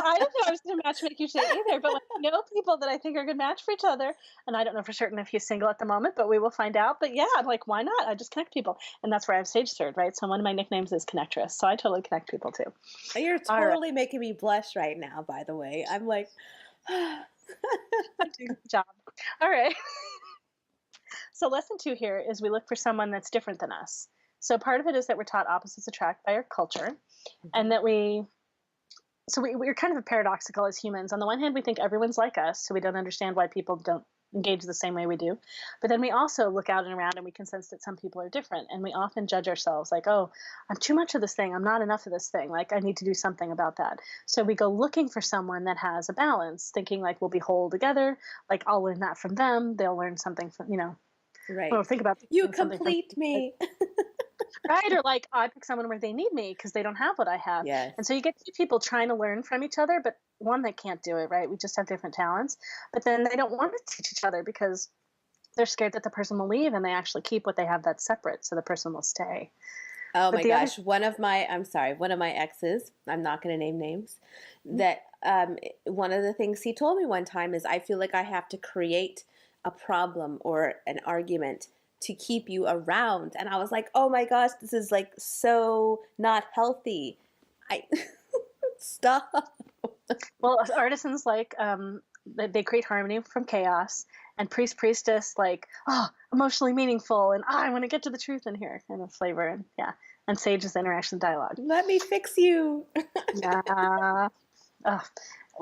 I didn't know I was going to match make you today either, but when I know people that I think are a good match for each other, and I don't know for certain if he's single at the moment, but we will find out. But yeah, I'm like, why not? I just connect people, and that's where I have stage third, right? So one of my nicknames is Connectress, so I totally connect people too. You're All right, totally making me blush right now, by the way. I'm like, I'm doing a good job. All right. So lesson two here is we look for someone that's different than us. So part of it is that we're taught opposites attract by our culture, and Mhm. that we're kind of paradoxical as humans. On the one hand, we think everyone's like us, so we don't understand why people don't engage the same way we do. But then we also look out and around and we can sense that some people are different. And we often judge ourselves like, oh, I'm too much of this thing. I'm not enough of this thing. Like, I need to do something about that. So we go looking for someone that has a balance, thinking like we'll be whole together. Like, I'll learn that from them. They'll learn something from, well, Right. think about You something from complete me. me. Right, or like I pick someone where they need me because they don't have what I have. Yes. And so you get two people trying to learn from each other, but one that can't do it, right? We just have different talents. But then they don't want to teach each other because they're scared that the person will leave and they actually keep what they have that's separate, so the person will stay. Oh But my the other gosh, I'm sorry, one of my exes, I'm not going to name names, that one of the things he told me one time is I feel like I have to create a problem or an argument to keep you around. And I was like, oh my gosh, this is like so not healthy. I stop. Well, artisans like they create harmony from chaos, and priestess like, oh, emotionally meaningful, and I want to get to the truth in here kind of flavor, and yeah, and sage is interaction dialogue. Let me fix you. Yeah. Ugh.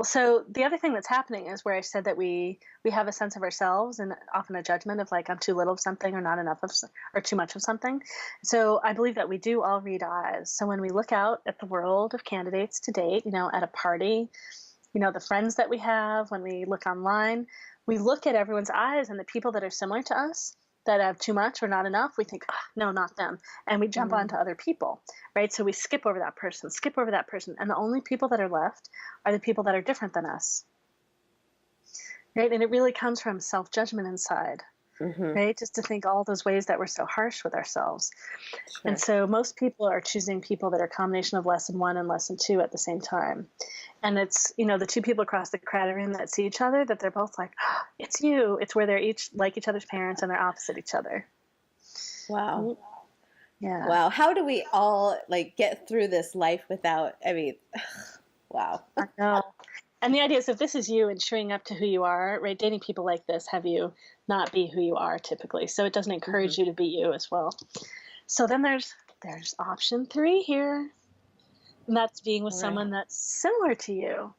So the other thing that's happening is where I said that we have a sense of ourselves and often a judgment of like I'm too little of something or not enough of or too much of something. So I believe that we do all read eyes. So when we look out at the world of candidates to date, at a party, the friends that we have, when we look online, we look at everyone's eyes, and the people that are similar to us that have too much or not enough, we think, no, not them. And we jump onto other people, right? So we skip over that person. And the only people that are left are the people that are different than us, right? And it really comes from self-judgment inside, right? Just to think all those ways that we're so harsh with ourselves. Sure. And so most people are choosing people that are a combination of lesson 1 and lesson 2 at the same time. And it's, the two people across the crowded room that see each other, that they're both like, oh, it's you. It's where they're each like each other's parents and they're opposite each other. Wow. Yeah. Wow. How do we all get through this life without, wow. I know. And the idea is if this is you and showing up to who you are, right, dating people like this have you not be who you are typically. So it doesn't encourage you to be you as well. So then there's option 3 here. And that's being with someone that's similar to you,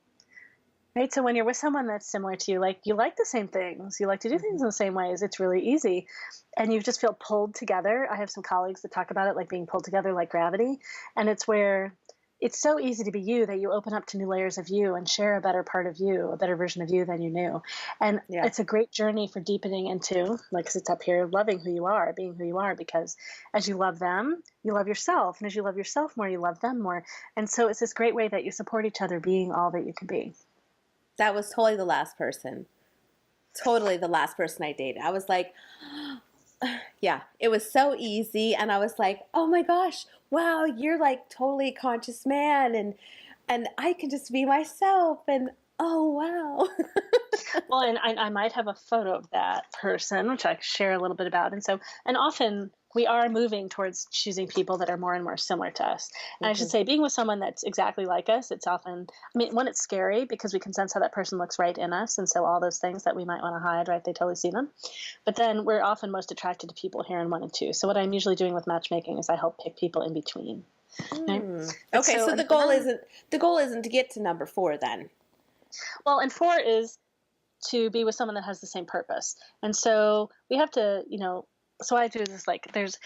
right? So when you're with someone that's similar to you, you like the same things, you like to do things in the same ways, it's really easy. And you just feel pulled together. I have some colleagues that talk about it like being pulled together like gravity. And it's where it's so easy to be you that you open up to new layers of you and share a better part of you, a better version of you than you knew. And it's a great journey for deepening into, like it's up here, loving who you are, being who you are, because as you love them, you love yourself. And as you love yourself more, you love them more. And so it's this great way that you support each other being all that you can be. That was totally the last person. Totally the last person I dated. I was like, yeah, it was so easy. And I was like, oh my gosh, wow, you're totally a conscious man. And I can just be myself. And oh, wow. Well, and I might have a photo of that person, which I share a little bit about. And often we are moving towards choosing people that are more and more similar to us. And I should say, being with someone that's exactly like us, it's often, one, it's scary because we can sense how that person looks right in us. And so all those things that we might want to hide, right, they totally see them. But then we're often most attracted to people here in 1 and 2. So what I'm usually doing with matchmaking is I help pick people in between. Right? Okay, so the goal isn't to get to number 4 then. Well, and 4 is to be with someone that has the same purpose. And so we have to, so I do this there's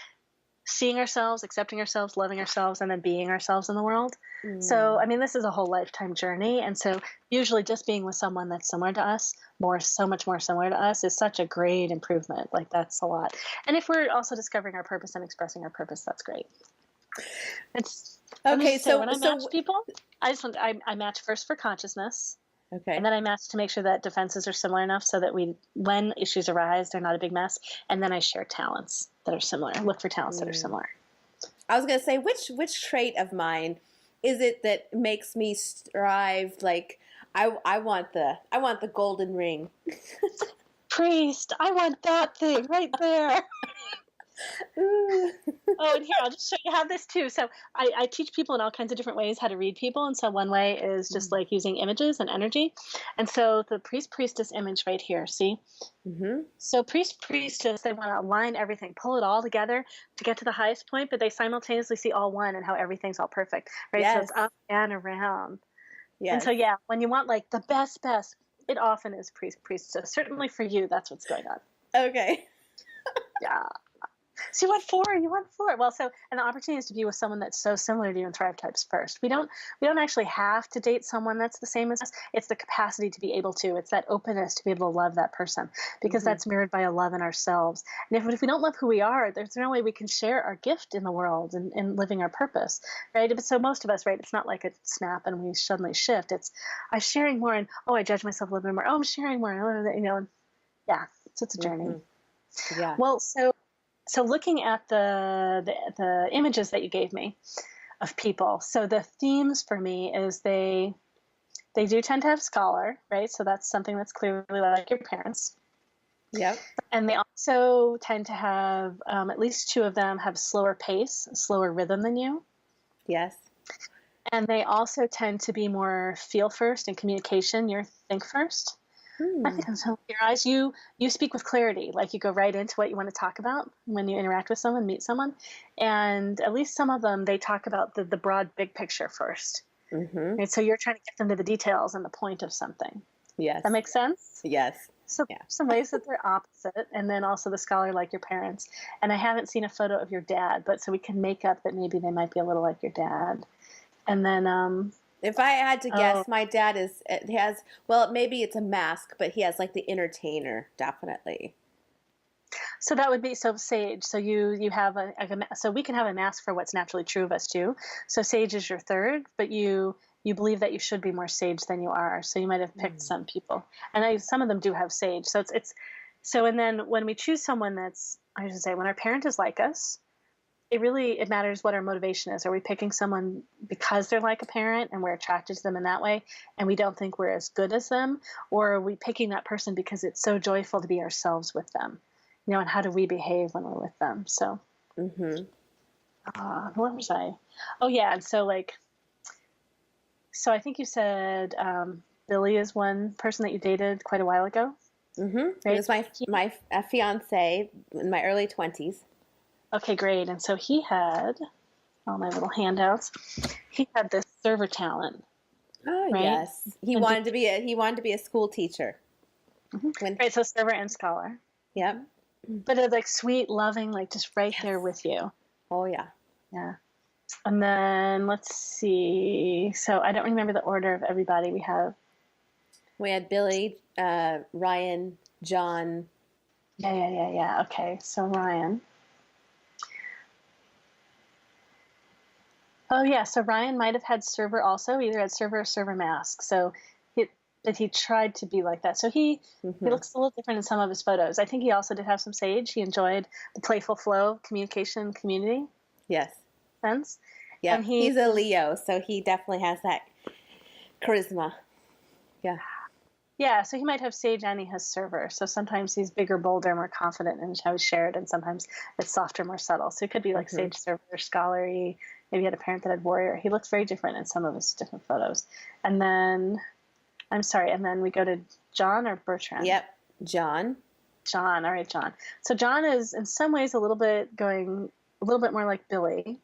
seeing ourselves, accepting ourselves, loving ourselves, and then being ourselves in the world. So, this is a whole lifetime journey. And so usually just being with someone that's similar to us, so much more similar to us, is such a great improvement. That's a lot. And if we're also discovering our purpose and expressing our purpose, that's great. It's okay. So when I match people, I match first for consciousness. Okay. And then I match to make sure that defenses are similar enough so that when issues arise, they're not a big mess. And then I share talents that are similar. Look for talents that are similar. I was going to say, which trait of mine is it that makes me strive? I want the golden ring. Priest, I want that thing right there. Oh, and here, I'll just show you how this too. So I teach people in all kinds of different ways how to read people. And so one way is just using images and energy. And so the priestess image right here, see? So priestess, they want to align everything, pull it all together to get to the highest point, but they simultaneously see all one and how everything's all perfect, right? Yes. So it's up and around. Yes. And so, when you want the best, it often is priestess. Certainly for you, that's what's going on. Okay. Yeah. So you want 4. Well, and the opportunity is to be with someone that's so similar to you in Thrive types first. We don't actually have to date someone that's the same as us. It's the capacity to be able to. It's that openness to be able to love that person, because that's mirrored by a love in ourselves. And if we don't love who we are, there's no way we can share our gift in the world and living our purpose, right? But so most of us, right, it's not like a snap and we suddenly shift. It's I'm sharing more, and I judge myself a little bit more. I'm sharing more, yeah. So it's a journey. Yeah. Well, so looking at the images that you gave me of people, so the themes for me is they do tend to have scholar, right? So that's something that's clearly like your parents. Yep. And they also tend to have, at least 2 of them have slower pace, slower rhythm than you. Yes. And they also tend to be more feel first and communication. You're think first. I Hmm. think so. Your eyes, you speak with clarity. Like you go right into what you want to talk about when you interact with someone, meet someone. And at least some of them, they talk about the broad big picture first. Mm-hmm. Right? So you're trying to get them to the details and the point of something. Yes. That makes sense? Yes. So Yeah. some ways that they're opposite, and then also the scholar like your parents. And I haven't seen a photo of your dad, but so we can make up that maybe they might be a little like your dad. And then If I had to oh, guess, my dad is he has well, maybe it's a mask, but he has like the entertainer, definitely. so that would be so sage. So you have so we can have a mask for what's naturally true of us too. So sage is your third, but you believe that you should be more sage than you are. So you might have picked Mm. some people, and some of them do have sage. So it's so and then when we choose someone that's I should say when our parent is like us, it matters what our motivation is. Are we picking someone because they're like a parent and we're attracted to them in that way, and we don't think we're as good as them, or are we picking that person because it's so joyful to be ourselves with them? And how do we behave when we're with them? So, Mm-hmm. where was I? Oh yeah, and so so I think you said Billy is one person that you dated quite a while ago, Mm-hmm. He right? was my fiance in my early 20s. Okay, great. And so he had all my little handouts. He had this server talent, Oh right? yes, he And wanted to be a school teacher. When right, so server and scholar. yep. But it's like sweet, loving, like just right Yes. there with you. Oh yeah. Yeah. And then let's see. So I don't remember the order of everybody we have. We had Billy, Ryan, John. Yeah. Okay. So Ryan. Oh yeah. So Ryan might have had server also, either had server or server mask. So it but he tried to be like that. So he Mm-hmm. looks a little different in some of his photos. I think he also did have some sage. He enjoyed the playful flow of communication community Yes. sense. And Yep. he He's a Leo, so he definitely has that charisma. Yeah. Yeah, so he might have sage and he has server. So sometimes he's bigger, bolder, more confident in how he's shared, and sometimes it's softer, more subtle. So he could be like Mm-hmm. sage, server, scholarly. Maybe he had a parent that had warrior. He looks very different in some of his different photos. And then, I'm sorry, and then we go to John or Bertrand? Yep. John. John. All right, John. So John is in some ways a little bit going a little bit more like Billy.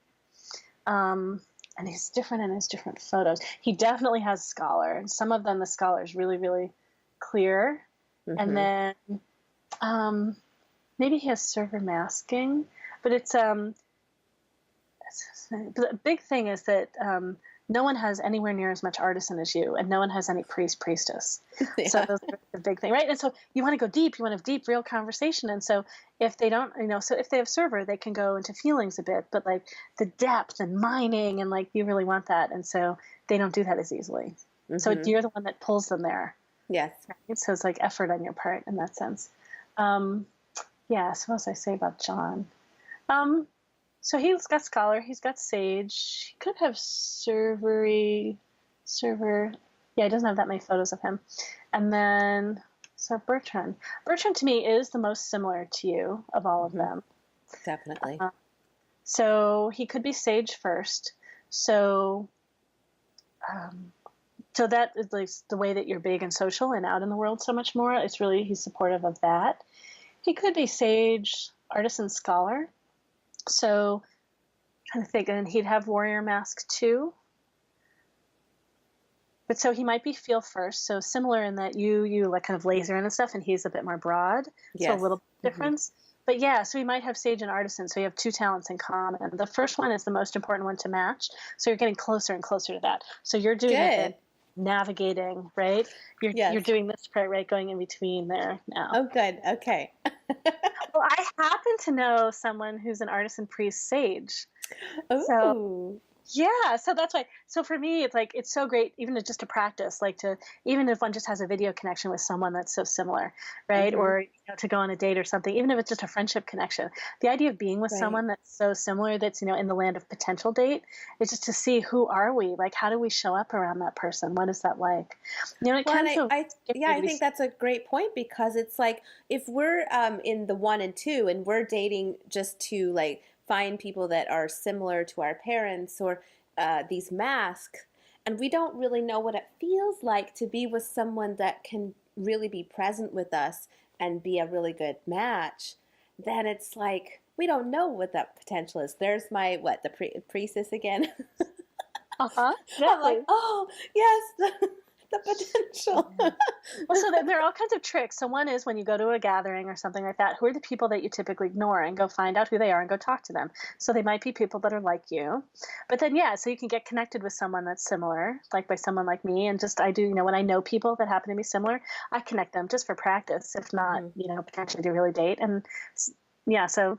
And he's different in his different photos. He definitely has scholar, and some of them the scholar is really, really clear. And Mm-hmm. then um, maybe he has server masking, but the big thing is that no one has anywhere near as much artisan as you, and no one has any priestess. So Yeah. those are the big thing, right? And so you want to go deep, you want to have deep, real conversation. And so if they don't, so if they have server, they can go into feelings a bit, but like the depth and mining, and like you really want that, and so they don't do that as easily. So Mm-hmm. you're the one that pulls them there. Yes. Right? So it's like effort on your part in that sense. Um, yeah, so what else I say about John? Um, so he's got scholar, he's got sage. He could have server. Yeah, he doesn't have that many photos of him. And then so Bertrand. Bertrand to me is the most similar to you of all of Mm-hmm. them. Definitely. So he could be sage first. So um, so that is like the way that you're big and social and out in the world so much more. It's really he's supportive of that. He could be sage, artisan, scholar. So I'm trying to think, and he'd have warrior mask too. But so he might be feel first. So similar in that you like kind of laser in and stuff, and he's a bit more broad. So a Yes. little Mm-hmm. difference. But yeah, so he might have sage and artisan. So you have two talents in common. The first one is the most important one to match. So you're getting closer and closer to that. So you're doing a Good. bit navigating, right? You're Yes. doing this part, right? Going in between there now. Oh, good. Okay. Well, I happen to know someone who's an artisan priest sage. So Ooh. yeah, so that's why. So for me, it's like it's so great, even to just to practice, like to even if one just has a video connection with someone that's so similar, right? Mm-hmm. Or to go on a date or something, even if it's just a friendship connection. The idea of being with Right. someone that's so similar, that's in the land of potential date, is just to see who are we, like how do we show up around that person? What is that like? It Well, can and feel yeah, scary I to be. think that's a great point because it's like if we're in the 1 and 2 and we're dating just to like find people that are similar to our parents, or these masks, and we don't really know what it feels like to be with someone that can really be present with us and be a really good match, then it's like we don't know what that potential is. There's my what the priestess again. Uh-huh. I'm like, Exactly. oh yes, the potential. Yeah. Well, so there are all kinds of tricks. So one is when you go to a gathering or something like that, who are the people that you typically ignore, and go find out who they are and go talk to them. So they might be people that are like you. But then, yeah, so you can get connected with someone that's similar, like by someone like me. And just, I do, when I know people that happen to be similar, I connect them just for practice, if not, Mhm. potentially to really date. And yeah, so,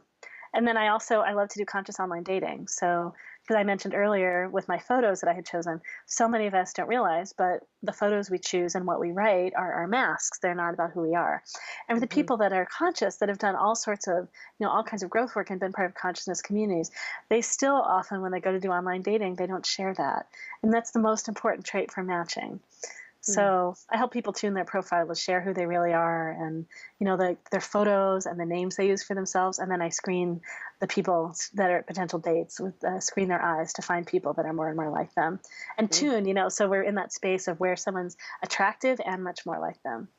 and then I love to do conscious online dating. So, because I mentioned earlier with my photos that I had chosen, so many of us don't realize, but the photos we choose and what we write are our masks. They're not about who we are. And for the Mhm. people that are conscious, that have done all sorts of, all kinds of growth work and been part of consciousness communities, they still often, when they go to do online dating, they don't share that. And that's the most important trait for matching. Mm. So I help people tune their profile to share who they really are, and their photos and the names they use for themselves. And then I screen the people that are potential dates with screen their eyes to find people that are more and more like them, and Mm. tune. So we're in that space of where someone's attractive and much more like them.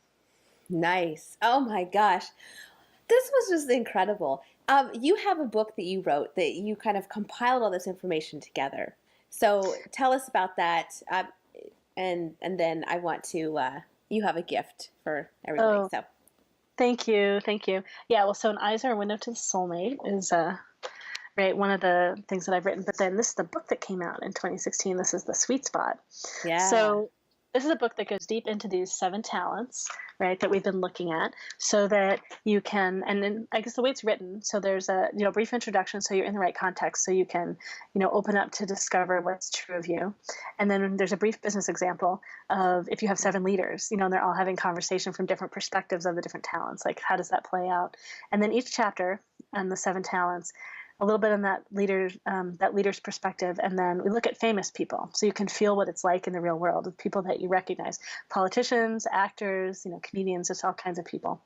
Nice. Oh my gosh. This was just incredible. You have a book that you wrote that you kind of compiled all this information together. So tell us about that. And then I want to, you have a gift for everybody. Oh, So, thank you, thank you. Yeah, well, so an eyes are a window to the soulmate is right, one of the things that I've written. But then this is the book that came out in 2016. This is the sweet spot. yeah. So this is a book that goes deep into these 7 talents, right, that we've been looking at, so that you can, and then I guess the way it's written, so there's a brief introduction, so you're in the right context, so you can open up to discover what's true of you, and then there's a brief business example of if you have 7 leaders, and they're all having conversation from different perspectives of the different talents, like how does that play out, and then each chapter on the 7 talents, a little bit on that leader's perspective, and then we look at famous people, so you can feel what it's like in the real world with people that you recognize, politicians, actors, comedians, just all kinds of people.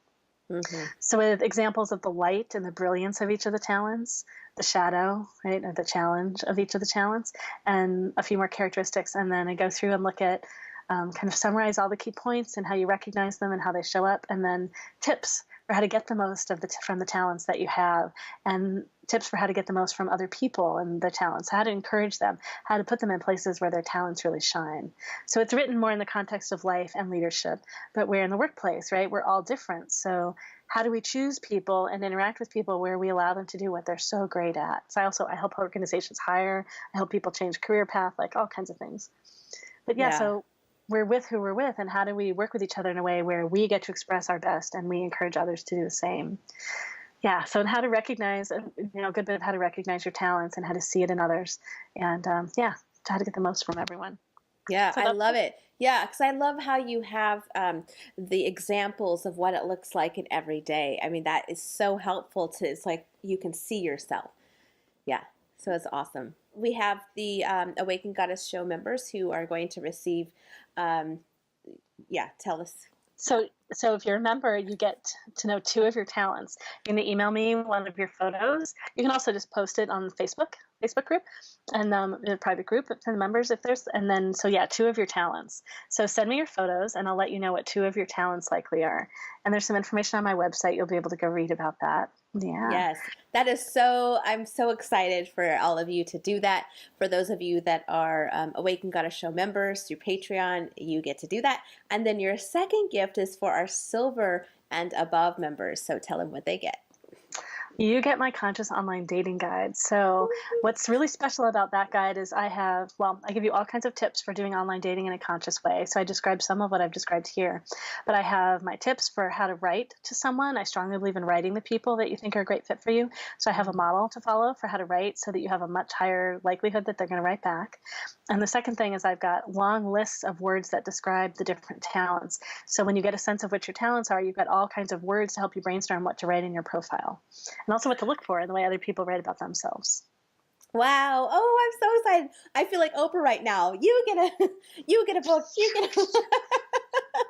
Mm-hmm. So with examples of the light and the brilliance of each of the talents, the shadow, right, or the challenge of each of the talents, and a few more characteristics, and then I go through and look at kind of summarize all the key points and how you recognize them and how they show up, and then tips for how to get the most from the talents that you have, and tips for how to get the most from other people and their talents, how to encourage them, how to put them in places where their talents really shine. So it's written more in the context of life and leadership, but we're in the workplace, right? We're all different. So how do we choose people and interact with people where we allow them to do what they're so great at? So I help organizations hire, I help people change career path, like all kinds of things. But yeah, Yeah. so we're with who we're with, and how do we work with each other in a way where we get to express our best and we encourage others to do the same. Yeah, so how to recognize, a good bit of how to recognize your talents and how to see it in others, and yeah, how to get the most from everyone. Yeah, So I that's love it. Yeah, because I love how you have the examples of what it looks like in every day. I mean, that is so helpful to, it's like you can see yourself. Yeah, so it's awesome. We have the Awakened Goddess Show members who are going to receive, um, yeah, tell us. so if you're a member, you get to know 2 of your talents. You're going to email me one of your photos. You can also just post it on the Facebook group, and in a private group for the members if there's, and then so yeah, 2 of your talents. So send me your photos and I'll let you know what 2 of your talents likely are. And there's some information on my website. You'll be able to go read about that. Yeah. Yes, that is so, I'm so excited for all of you to do that. For those of you that are Awaken Goddess Show members through Patreon, you get to do that. And then your second gift is for our silver and above members. So tell them what they get. You get my conscious online dating guide. So what's really special about that guide is I give you all kinds of tips for doing online dating in a conscious way. So I describe some of what I've described here, but I have my tips for how to write to someone. I strongly believe in writing the people that you think are a great fit for you. So I have a model to follow for how to write so that you have a much higher likelihood that they're going to write back. And the second thing is I've got long lists of words that describe the different talents. So when you get a sense of what your talents are, you've got all kinds of words to help you brainstorm what to write in your profile, and also what to look for in the way other people write about themselves. Wow. Oh, I'm so excited. I feel like Oprah right now. You get a you get a book. You get a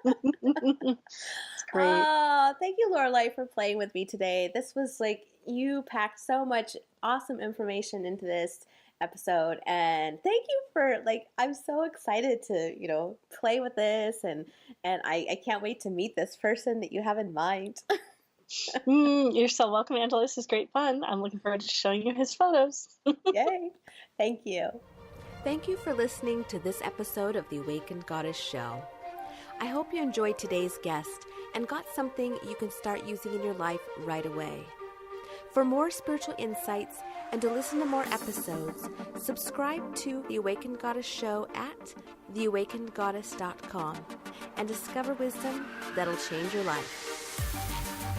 It's great. Oh, thank you, Laureli, for playing with me today. This was like you packed so much awesome information into this, episode. And thank you for I'm so excited to, play with this and I can't wait to meet this person that you have in mind. You're so welcome, Angela. This is great fun. I'm looking forward to showing you his photos. Yay. Thank you. Thank you for listening to this episode of the Awakened Goddess Show. I hope you enjoyed today's guest and got something you can start using in your life right away. For more spiritual insights and to listen to more episodes, subscribe to The Awakened Goddess Show at theawakenedgoddess.com and discover wisdom that'll change your life.